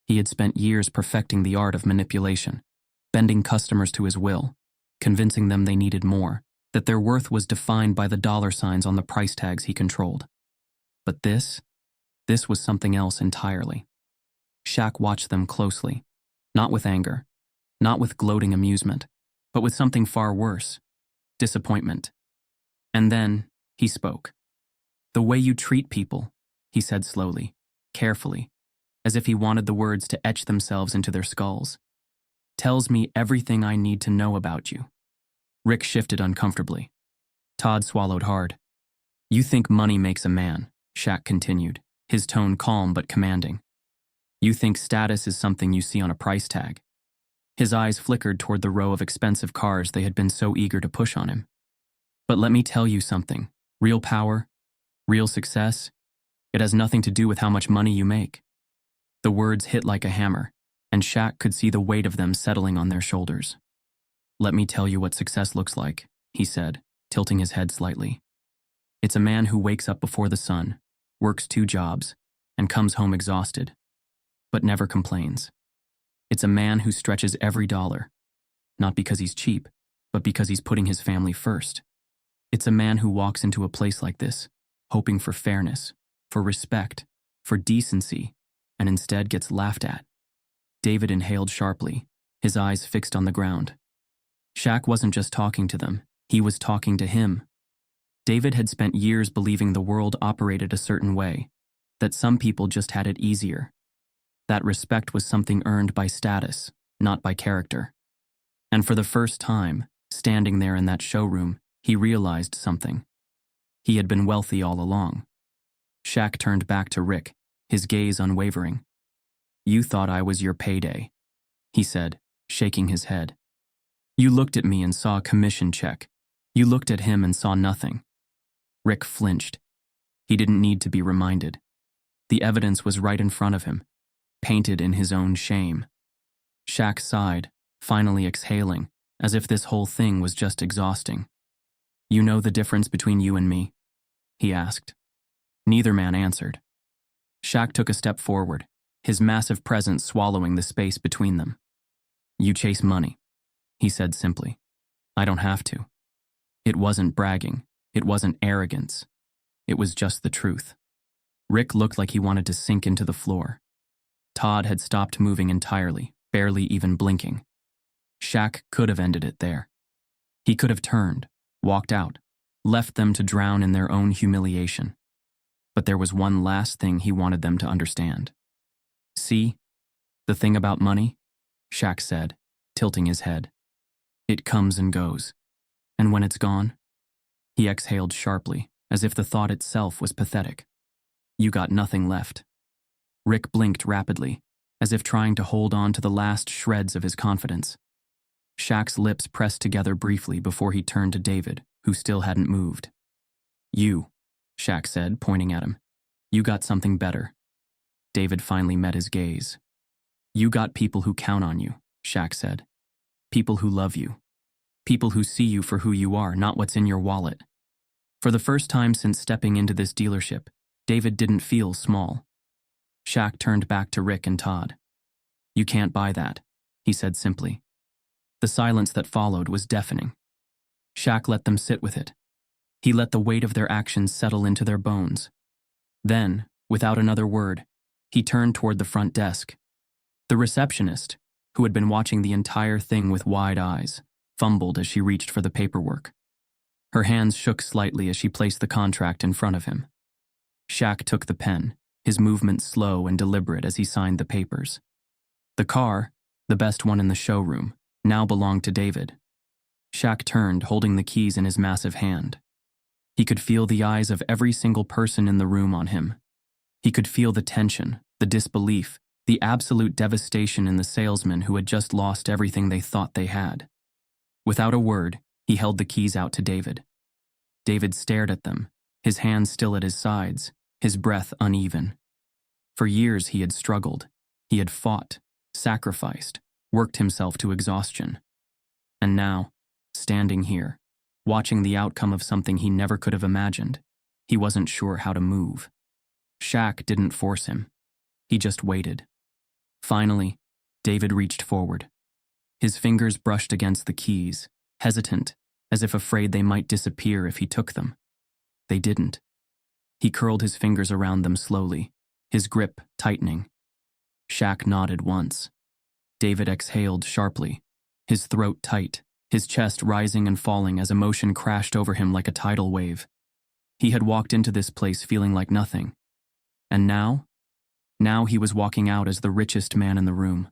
He had spent years perfecting the art of manipulation, bending customers to his will, convincing them they needed more, that their worth was defined by the dollar signs on the price tags he controlled. But this was something else entirely. Shaq watched them closely, not with anger, not with gloating amusement, but with something far worse, disappointment. And then he spoke. "The way you treat people," he said slowly, carefully, as if he wanted the words to etch themselves into their skulls, "tells me everything I need to know about you." Rick shifted uncomfortably. Todd swallowed hard. "You think money makes a man," Shaq continued, his tone calm but commanding. "You think status is something you see on a price tag." His eyes flickered toward the row of expensive cars they had been so eager to push on him. "But let me tell you something. Real power, real success, it has nothing to do with how much money you make." The words hit like a hammer, and Shaq could see the weight of them settling on their shoulders. "Let me tell you what success looks like," he said, tilting his head slightly. "It's a man who wakes up before the sun, works 2 jobs, and comes home exhausted, but never complains. It's a man who stretches every dollar, not because he's cheap, but because he's putting his family first. It's a man who walks into a place like this, hoping for fairness, for respect, for decency, and instead gets laughed at." David inhaled sharply, his eyes fixed on the ground. Shaq wasn't just talking to them, he was talking to him. David had spent years believing the world operated a certain way, that some people just had it easier. That respect was something earned by status, not by character. And for the first time, standing there in that showroom, he realized something. He had been wealthy all along. Shaq turned back to Rick, his gaze unwavering. "You thought I was your payday," he said, shaking his head. "You looked at me and saw a commission check. You looked at him and saw nothing." Rick flinched. He didn't need to be reminded. The evidence was right in front of him, painted in his own shame. Shaq sighed, finally exhaling, as if this whole thing was just exhausting. "You know the difference between you and me?" he asked. Neither man answered. Shaq took a step forward, his massive presence swallowing the space between them. "You chase money," he said simply. "I don't have to." It wasn't bragging. It wasn't arrogance. It was just the truth. Rick looked like he wanted to sink into the floor. Todd had stopped moving entirely, barely even blinking. Shaq could have ended it there. He could have turned, walked out, left them to drown in their own humiliation. But there was one last thing he wanted them to understand. "See, the thing about money," Shaq said, tilting his head. "It comes and goes. And when it's gone, He exhaled sharply, as if the thought itself was pathetic. You got nothing left. Rick blinked rapidly, as if trying to hold on to the last shreds of his confidence. Shaq's lips pressed together briefly before he turned to David, who still hadn't moved. You, Shaq said, pointing at him. You got something better. David finally met his gaze. You got people who count on you, Shaq said. People who love you. People who see you for who you are, not what's in your wallet. For the first time since stepping into this dealership, David didn't feel small. Shaq turned back to Rick and Todd. You can't buy that, he said simply. The silence that followed was deafening. Shaq let them sit with it. He let the weight of their actions settle into their bones. Then, without another word, he turned toward the front desk. The receptionist, who had been watching the entire thing with wide eyes, fumbled as she reached for the paperwork. Her hands shook slightly as she placed the contract in front of him. Shaq took the pen, his movements slow and deliberate as he signed the papers. The car, the best one in the showroom, now belonged to David. Shaq turned, holding the keys in his massive hand. He could feel the eyes of every single person in the room on him. He could feel the tension, the disbelief, the absolute devastation in the salesmen who had just lost everything they thought they had. Without a word, he held the keys out to David. David stared at them, his hands still at his sides, his breath uneven. For years he had struggled. He had fought, sacrificed, worked himself to exhaustion. And now, standing here, watching the outcome of something he never could have imagined, he wasn't sure how to move. Shaq didn't force him. He just waited. Finally, David reached forward. His fingers brushed against the keys, hesitant, as if afraid they might disappear if he took them. They didn't. He curled his fingers around them slowly, his grip tightening. Shaq nodded once. David exhaled sharply, his throat tight, his chest rising and falling as emotion crashed over him like a tidal wave. He had walked into this place feeling like nothing. And now? Now he was walking out as the richest man in the room.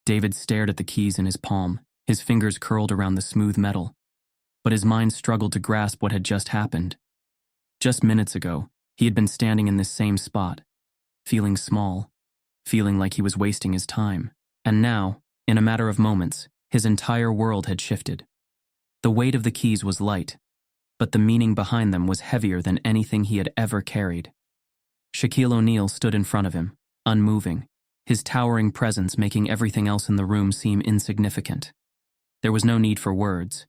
David stared at the keys in his palm, his fingers curled around the smooth metal. But his mind struggled to grasp what had just happened. Just minutes ago, he had been standing in this same spot, feeling small, feeling like he was wasting his time. And now, in a matter of moments, his entire world had shifted. The weight of the keys was light, but the meaning behind them was heavier than anything he had ever carried. Shaquille O'Neal stood in front of him, unmoving, his towering presence making everything else in the room seem insignificant. There was no need for words.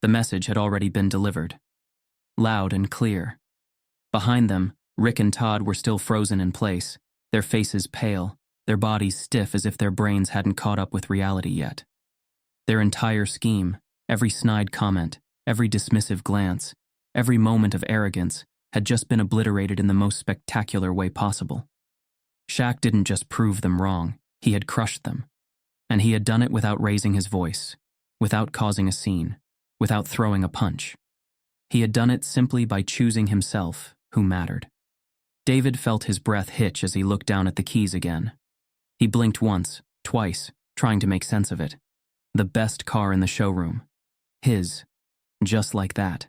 The message had already been delivered. Loud and clear. Behind them, Rick and Todd were still frozen in place, their faces pale, their bodies stiff as if their brains hadn't caught up with reality yet. Their entire scheme, every snide comment, every dismissive glance, every moment of arrogance, had just been obliterated in the most spectacular way possible. Shaq didn't just prove them wrong, he had crushed them. And he had done it without raising his voice, without causing a scene, without throwing a punch. He had done it simply by choosing himself, who mattered. David felt his breath hitch as he looked down at the keys again. He blinked once, twice, trying to make sense of it. The best car in the showroom. His. Just like that.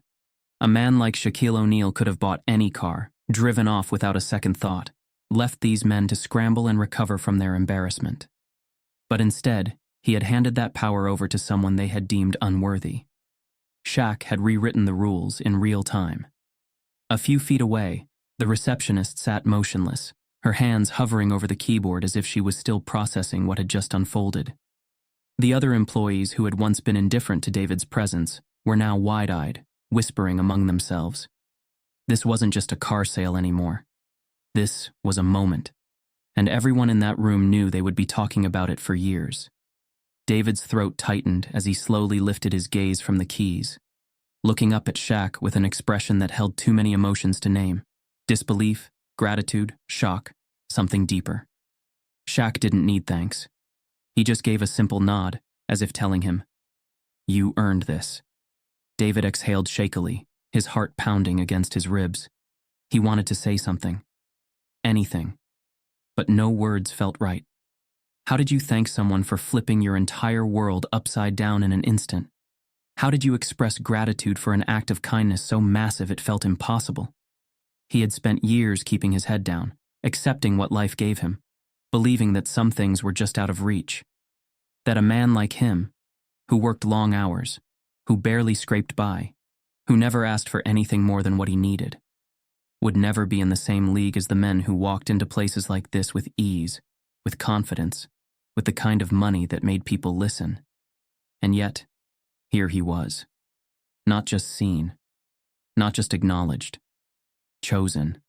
A man like Shaquille O'Neal could have bought any car, driven off without a second thought, left these men to scramble and recover from their embarrassment. But instead, he had handed that power over to someone they had deemed unworthy. Shaq had rewritten the rules in real time. A few feet away, the receptionist sat motionless, her hands hovering over the keyboard as if she was still processing what had just unfolded. The other employees who had once been indifferent to David's presence were now wide-eyed, whispering among themselves. This wasn't just a car sale anymore. This was a moment, and everyone in that room knew they would be talking about it for years. David's throat tightened as he slowly lifted his gaze from the keys, looking up at Shaq with an expression that held too many emotions to name. Disbelief, gratitude, shock, something deeper. Shaq didn't need thanks. He just gave a simple nod, as if telling him, "You earned this." David exhaled shakily, his heart pounding against his ribs. He wanted to say something. Anything. But no words felt right. How did you thank someone for flipping your entire world upside down in an instant? How did you express gratitude for an act of kindness so massive it felt impossible? He had spent years keeping his head down, accepting what life gave him, believing that some things were just out of reach. That a man like him, who worked long hours, who barely scraped by, who never asked for anything more than what he needed, would never be in the same league as the men who walked into places like this with ease, with confidence, with the kind of money that made people listen. And yet, here he was. Not just seen, not just acknowledged, chosen.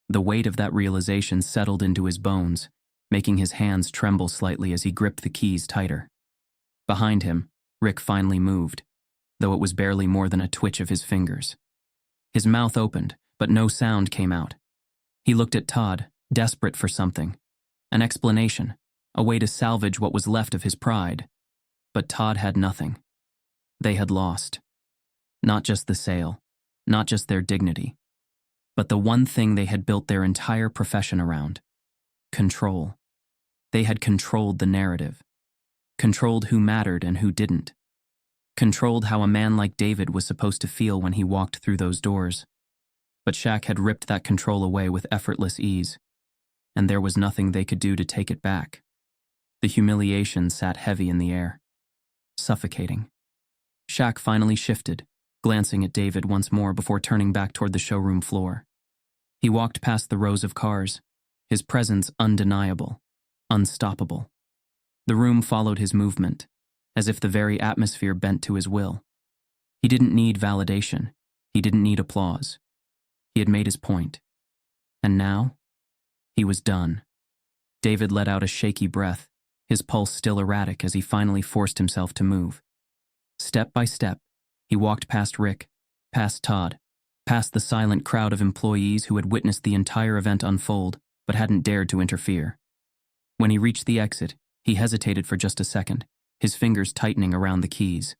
The weight of that realization settled into his bones, making his hands tremble slightly as he gripped the keys tighter. Behind him, Rick finally moved, though it was barely more than a twitch of his fingers. His mouth opened, but no sound came out. He looked at Todd, desperate for something. An explanation, a way to salvage what was left of his pride. But Todd had nothing. They had lost. Not just the sale, not just their dignity, but the one thing they had built their entire profession around: control. They had controlled the narrative, controlled who mattered and who didn't, controlled how a man like David was supposed to feel when he walked through those doors. But Shaq had ripped that control away with effortless ease, and there was nothing they could do to take it back. The humiliation sat heavy in the air, suffocating. Shaq finally shifted, glancing at David once more before turning back toward the showroom floor. He walked past the rows of cars, his presence undeniable, unstoppable. The room followed his movement, as if the very atmosphere bent to his will. He didn't need validation. He didn't need applause. He had made his point. And now, he was done. David let out a shaky breath, his pulse still erratic as he finally forced himself to move. Step by step, he walked past Rick, past Todd, past the silent crowd of employees who had witnessed the entire event unfold but hadn't dared to interfere. When he reached the exit, he hesitated for just a second, his fingers tightening around the keys.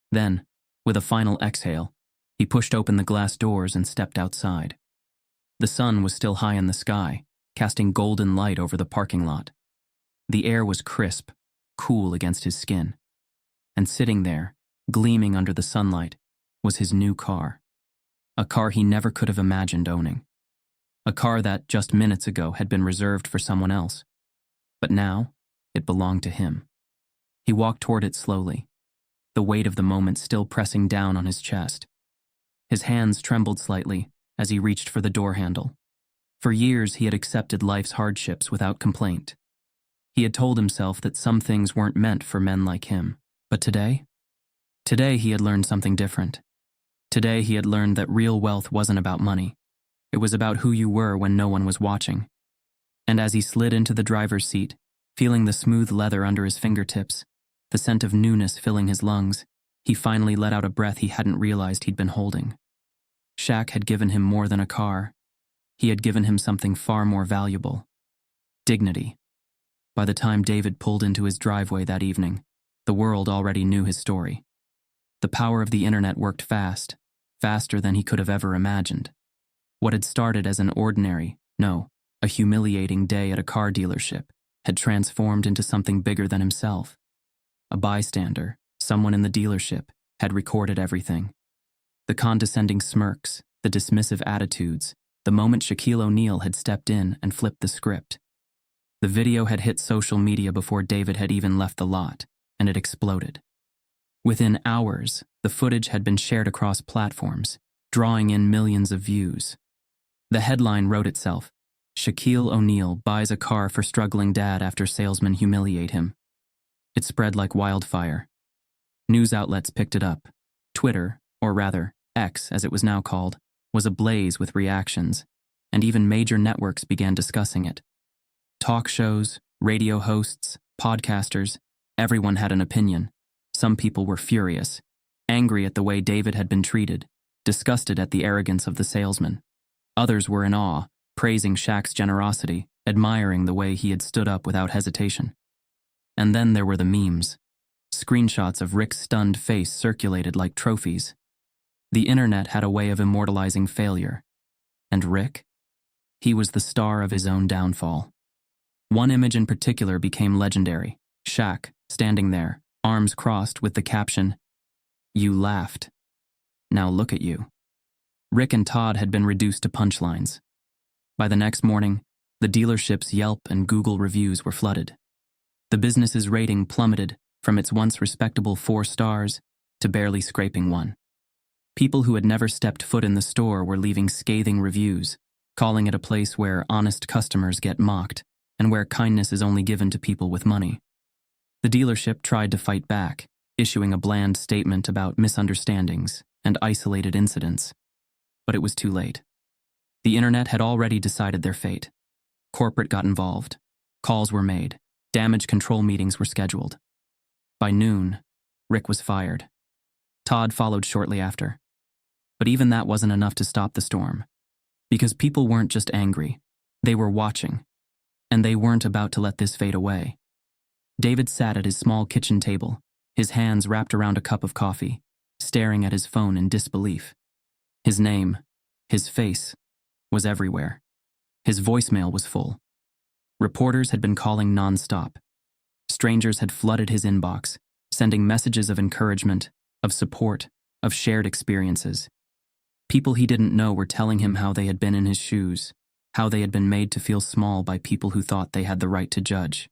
Then, with a final exhale, he pushed open the glass doors and stepped outside. The sun was still high in the sky, casting golden light over the parking lot. The air was crisp, cool against his skin. And sitting there, gleaming under the sunlight, was his new car. A car he never could have imagined owning. A car that, just minutes ago, had been reserved for someone else. But now, it belonged to him. He walked toward it slowly, the weight of the moment still pressing down on his chest. His hands trembled slightly as he reached for the door handle. For years, he had accepted life's hardships without complaint. He had told himself that some things weren't meant for men like him. But today he had learned something different. Today he had learned that real wealth wasn't about money. It was about who you were when no one was watching. And as he slid into the driver's seat, feeling the smooth leather under his fingertips, the scent of newness filling his lungs, he finally let out a breath he hadn't realized he'd been holding. Shaq had given him more than a car. He had given him something far more valuable: dignity. By the time David pulled into his driveway that evening, the world already knew his story. The power of the internet worked fast, faster than he could have ever imagined. What had started as an ordinary, no, a humiliating day at a car dealership had transformed into something bigger than himself. A bystander, someone in the dealership, had recorded everything. The condescending smirks, the dismissive attitudes, the moment Shaquille O'Neal had stepped in and flipped the script. The video had hit social media before David had even left the lot, and it exploded. Within hours, the footage had been shared across platforms, drawing in millions of views. The headline wrote itself: Shaquille O'Neal buys a car for struggling dad after salesmen humiliate him. It spread like wildfire. News outlets picked it up. Twitter, or rather, X as it was now called, was ablaze with reactions, and even major networks began discussing it. Talk shows, radio hosts, podcasters, everyone had an opinion. Some people were furious, angry at the way David had been treated, disgusted at the arrogance of the salesman. Others were in awe, praising Shaq's generosity, admiring the way he had stood up without hesitation. And then there were the memes. Screenshots of Rick's stunned face circulated like trophies. The internet had a way of immortalizing failure. And Rick? He was the star of his own downfall. One image in particular became legendary: Shaq, standing there, arms crossed with the caption, You laughed. Now look at you. Rick and Todd had been reduced to punchlines. By the next morning, the dealership's Yelp and Google reviews were flooded. The business's rating plummeted from its once respectable 4 stars to barely scraping 1. People who had never stepped foot in the store were leaving scathing reviews, calling it a place where honest customers get mocked and where kindness is only given to people with money. The dealership tried to fight back, issuing a bland statement about misunderstandings and isolated incidents. But it was too late. The internet had already decided their fate. Corporate got involved. Calls were made. Damage control meetings were scheduled. By noon, Rick was fired. Todd followed shortly after. But even that wasn't enough to stop the storm. Because people weren't just angry. They were watching. And they weren't about to let this fade away. David sat at his small kitchen table, his hands wrapped around a cup of coffee, staring at his phone in disbelief. His name, his face, was everywhere. His voicemail was full. Reporters had been calling nonstop. Strangers had flooded his inbox, sending messages of encouragement, of support, of shared experiences. People he didn't know were telling him how they had been in his shoes, how they had been made to feel small by people who thought they had the right to judge.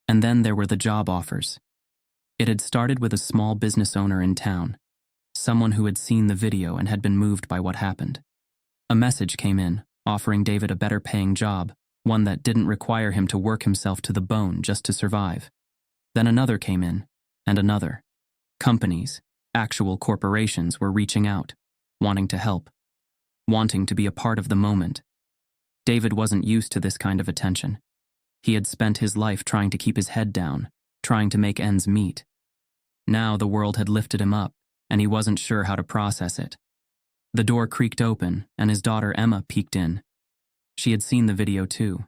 And then there were the job offers. It had started with a small business owner in town, someone who had seen the video and had been moved by what happened. A message came in, offering David a better-paying job, one that didn't require him to work himself to the bone just to survive. Then another came in, and another. Companies, actual corporations, were reaching out, wanting to help, wanting to be a part of the moment. David wasn't used to this kind of attention. He had spent his life trying to keep his head down, trying to make ends meet. Now the world had lifted him up, and he wasn't sure how to process it. The door creaked open, and his daughter Emma peeked in. She had seen the video too.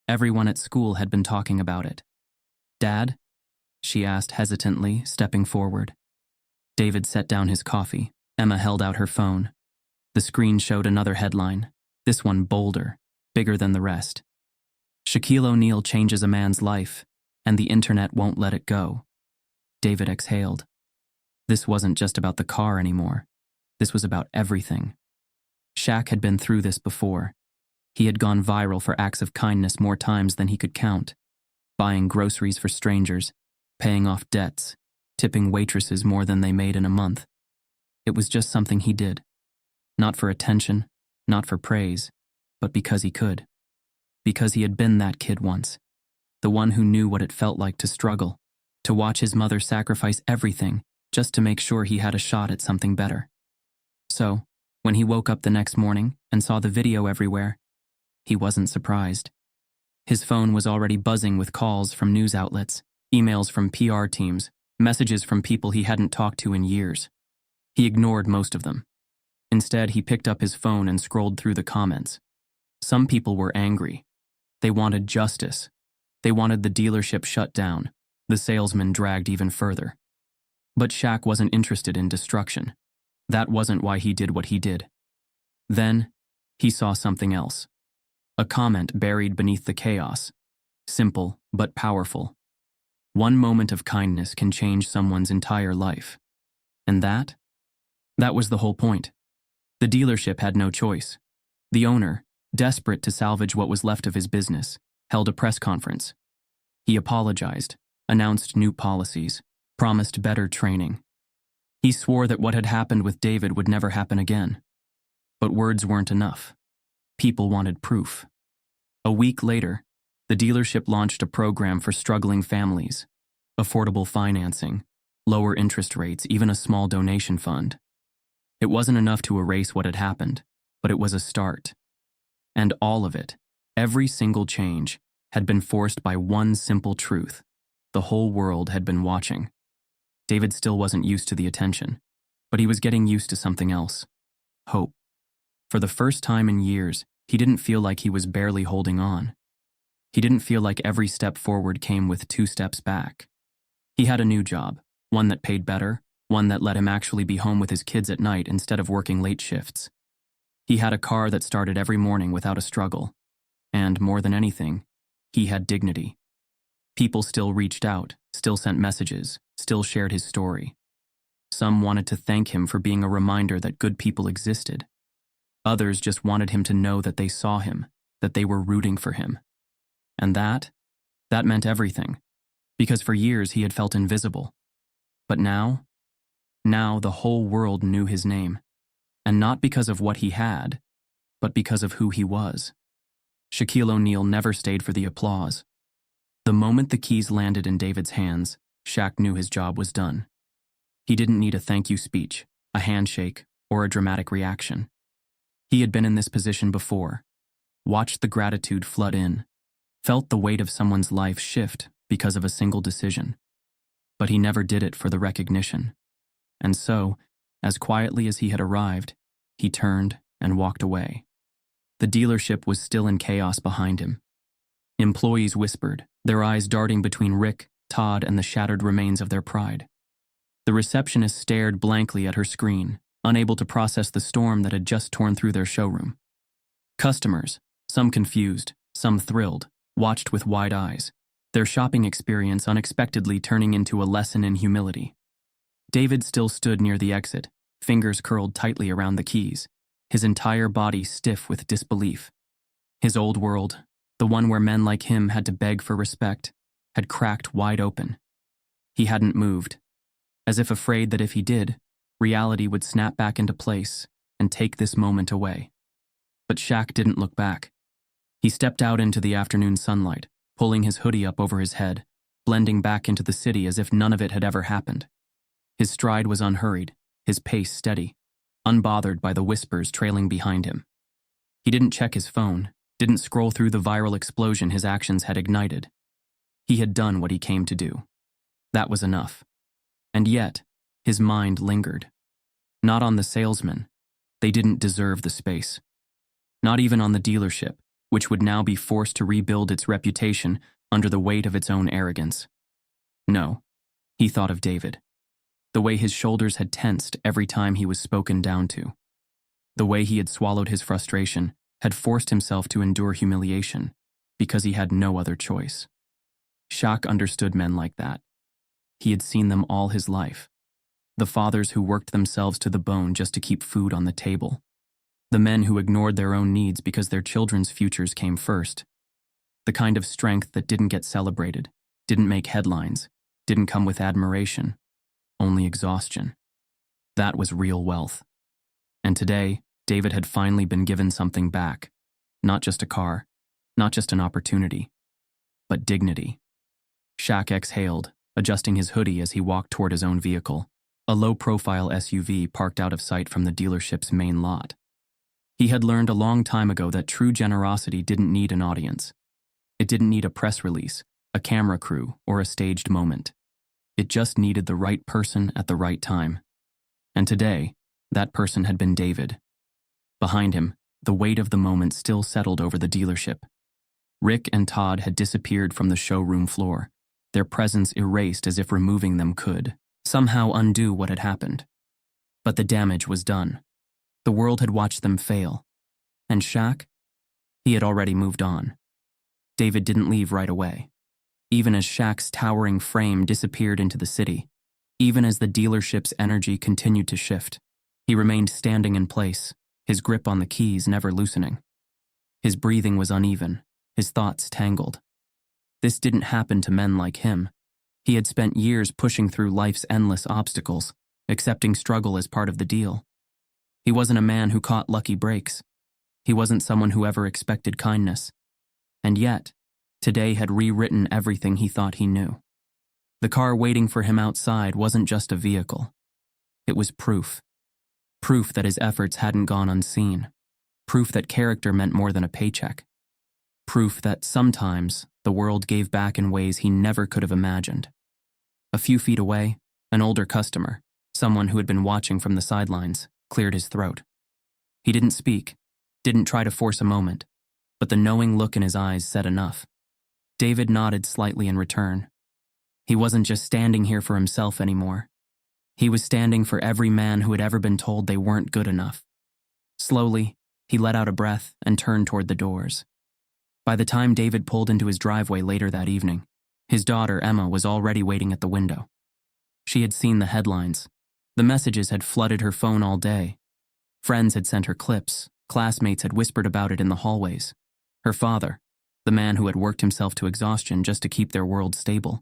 Everyone at school had been talking about it. "Dad?" she asked hesitantly, stepping forward. David set down his coffee. Emma held out her phone. The screen showed another headline, this one bolder, bigger than the rest. "Shaquille O'Neal changes a man's life, and the internet won't let it go." David exhaled. This wasn't just about the car anymore. This was about everything. Shaq had been through this before. He had gone viral for acts of kindness more times than he could count, buying groceries for strangers, paying off debts, tipping waitresses more than they made in a month. It was just something he did. Not for attention, not for praise, but because he could. Because he had been that kid once. The one who knew what it felt like to struggle, to watch his mother sacrifice everything just to make sure he had a shot at something better. So, when he woke up the next morning and saw the video everywhere, he wasn't surprised. His phone was already buzzing with calls from news outlets, emails from PR teams, messages from people he hadn't talked to in years. He ignored most of them. Instead, he picked up his phone and scrolled through the comments. Some people were angry. They wanted justice. They wanted the dealership shut down, the salesman dragged even further. But Shaq wasn't interested in destruction. That wasn't why he did what he did. Then, he saw something else. A comment buried beneath the chaos. Simple, but powerful. One moment of kindness can change someone's entire life. And that was the whole point. The dealership had no choice. The owner, desperate to salvage what was left of his business, held a press conference. He apologized, announced new policies, promised better training. He swore that what had happened with David would never happen again. But words weren't enough. People wanted proof. A week later, the dealership launched a program for struggling families, affordable financing, lower interest rates, even a small donation fund. It wasn't enough to erase what had happened, but it was a start. And all of it, every single change, had been forced by one simple truth. The whole world had been watching. David still wasn't used to the attention, but he was getting used to something else. Hope. For the first time in years, he didn't feel like he was barely holding on. He didn't feel like every step forward came with 2 steps back. He had a new job, one that paid better, one that let him actually be home with his kids at night instead of working late shifts. He had a car that started every morning without a struggle. And more than anything, he had dignity. People still reached out, still sent messages, still shared his story. Some wanted to thank him for being a reminder that good people existed. Others just wanted him to know that they saw him, that they were rooting for him. And that meant everything, because for years he had felt invisible. But now the whole world knew his name, and not because of what he had, but because of who he was. Shaquille O'Neal never stayed for the applause. The moment the keys landed in David's hands, Shaq knew his job was done. He didn't need a thank you speech, a handshake, or a dramatic reaction. He had been in this position before, watched the gratitude flood in, felt the weight of someone's life shift because of a single decision. But he never did it for the recognition. And so, as quietly as he had arrived, he turned and walked away. The dealership was still in chaos behind him. Employees whispered, their eyes darting between Rick, Todd, and the shattered remains of their pride. The receptionist stared blankly at her screen, unable to process the storm that had just torn through their showroom. Customers, some confused, some thrilled, watched with wide eyes, their shopping experience unexpectedly turning into a lesson in humility. David still stood near the exit, fingers curled tightly around the keys, his entire body stiff with disbelief. His old world, the one where men like him had to beg for respect, had cracked wide open. He hadn't moved, as if afraid that if he did, reality would snap back into place and take this moment away. But Shaq didn't look back. He stepped out into the afternoon sunlight, pulling his hoodie up over his head, blending back into the city as if none of it had ever happened. His stride was unhurried, his pace steady, unbothered by the whispers trailing behind him. He didn't check his phone, didn't scroll through the viral explosion his actions had ignited. He had done what he came to do. That was enough. And yet, his mind lingered. Not on the salesmen. They didn't deserve the space. Not even on the dealership, which would now be forced to rebuild its reputation under the weight of its own arrogance. No, he thought of David. The way his shoulders had tensed every time he was spoken down to. The way he had swallowed his frustration, had forced himself to endure humiliation, because he had no other choice. Shaq understood men like that. He had seen them all his life. The fathers who worked themselves to the bone just to keep food on the table. The men who ignored their own needs because their children's futures came first. The kind of strength that didn't get celebrated, didn't make headlines, didn't come with admiration, only exhaustion. That was real wealth. And today, David had finally been given something back. Not just a car, not just an opportunity, but dignity. Shaq exhaled, adjusting his hoodie as he walked toward his own vehicle, a low-profile SUV parked out of sight from the dealership's main lot. He had learned a long time ago that true generosity didn't need an audience. It didn't need a press release, a camera crew, or a staged moment. It just needed the right person at the right time. And today, that person had been David. Behind him, the weight of the moment still settled over the dealership. Rick and Todd had disappeared from the showroom floor, their presence erased as if removing them could somehow undo what had happened. But the damage was done. The world had watched them fail. And Shaq? He had already moved on. David didn't leave right away. Even as Shaq's towering frame disappeared into the city, even as the dealership's energy continued to shift, he remained standing in place, his grip on the keys never loosening. His breathing was uneven, his thoughts tangled. This didn't happen to men like him. He had spent years pushing through life's endless obstacles, accepting struggle as part of the deal. He wasn't a man who caught lucky breaks. He wasn't someone who ever expected kindness. And yet, today had rewritten everything he thought he knew. The car waiting for him outside wasn't just a vehicle. It was proof. Proof that his efforts hadn't gone unseen. Proof that character meant more than a paycheck. Proof that sometimes the world gave back in ways he never could have imagined. A few feet away, an older customer, someone who had been watching from the sidelines, cleared his throat. He didn't speak, didn't try to force a moment, but the knowing look in his eyes said enough. David nodded slightly in return. He wasn't just standing here for himself anymore. He was standing for every man who had ever been told they weren't good enough. Slowly, he let out a breath and turned toward the doors. By the time David pulled into his driveway later that evening, his daughter Emma was already waiting at the window. She had seen the headlines, The messages had flooded her phone all day. Friends had sent her clips, classmates had whispered about it in the hallways. Her father, the man who had worked himself to exhaustion just to keep their world stable,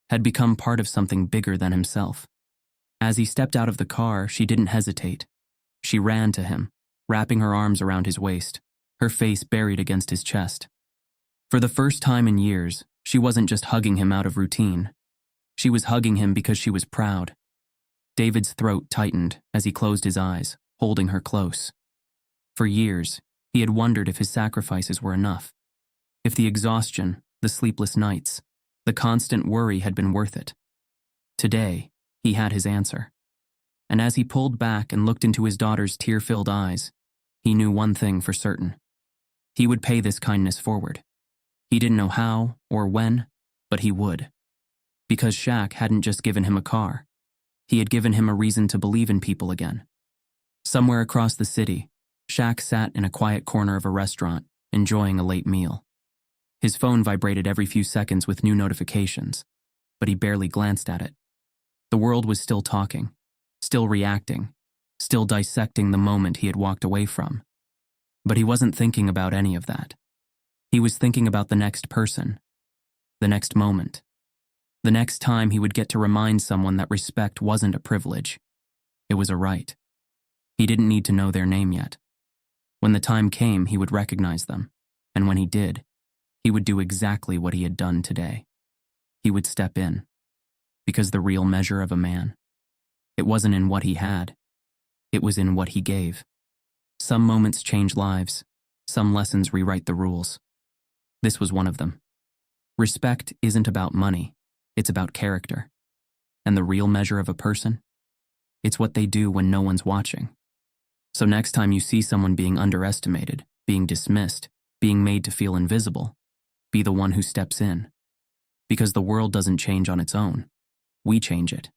had become part of something bigger than himself. As he stepped out of the car, she didn't hesitate. She ran to him, wrapping her arms around his waist, her face buried against his chest. For the first time in years, she wasn't just hugging him out of routine. She was hugging him because she was proud. David's throat tightened as he closed his eyes, holding her close. For years, he had wondered if his sacrifices were enough. If the exhaustion, the sleepless nights, the constant worry had been worth it. Today, he had his answer. And as he pulled back and looked into his daughter's tear-filled eyes, he knew one thing for certain. He would pay this kindness forward. He didn't know how or when, but he would. Because Shaq hadn't just given him a car. He had given him a reason to believe in people again. Somewhere across the city, Shaq sat in a quiet corner of a restaurant, enjoying a late meal. His phone vibrated every few seconds with new notifications, but he barely glanced at it. The world was still talking, still reacting, still dissecting the moment he had walked away from. But he wasn't thinking about any of that. He was thinking about the next person, the next moment, the next time he would get to remind someone that respect wasn't a privilege. It was a right. He didn't need to know their name yet. When the time came, he would recognize them, and when he did, he would do exactly what he had done today. He would step in, because the real measure of a man, it wasn't in what he had, it was in what he gave. Some moments change lives, some lessons rewrite the rules. This was one of them. Respect isn't about money, it's about character. And the real measure of a person? It's what they do when no one's watching. So next time you see someone being underestimated, being dismissed, being made to feel invisible, be the one who steps in. Because the world doesn't change on its own. We change it.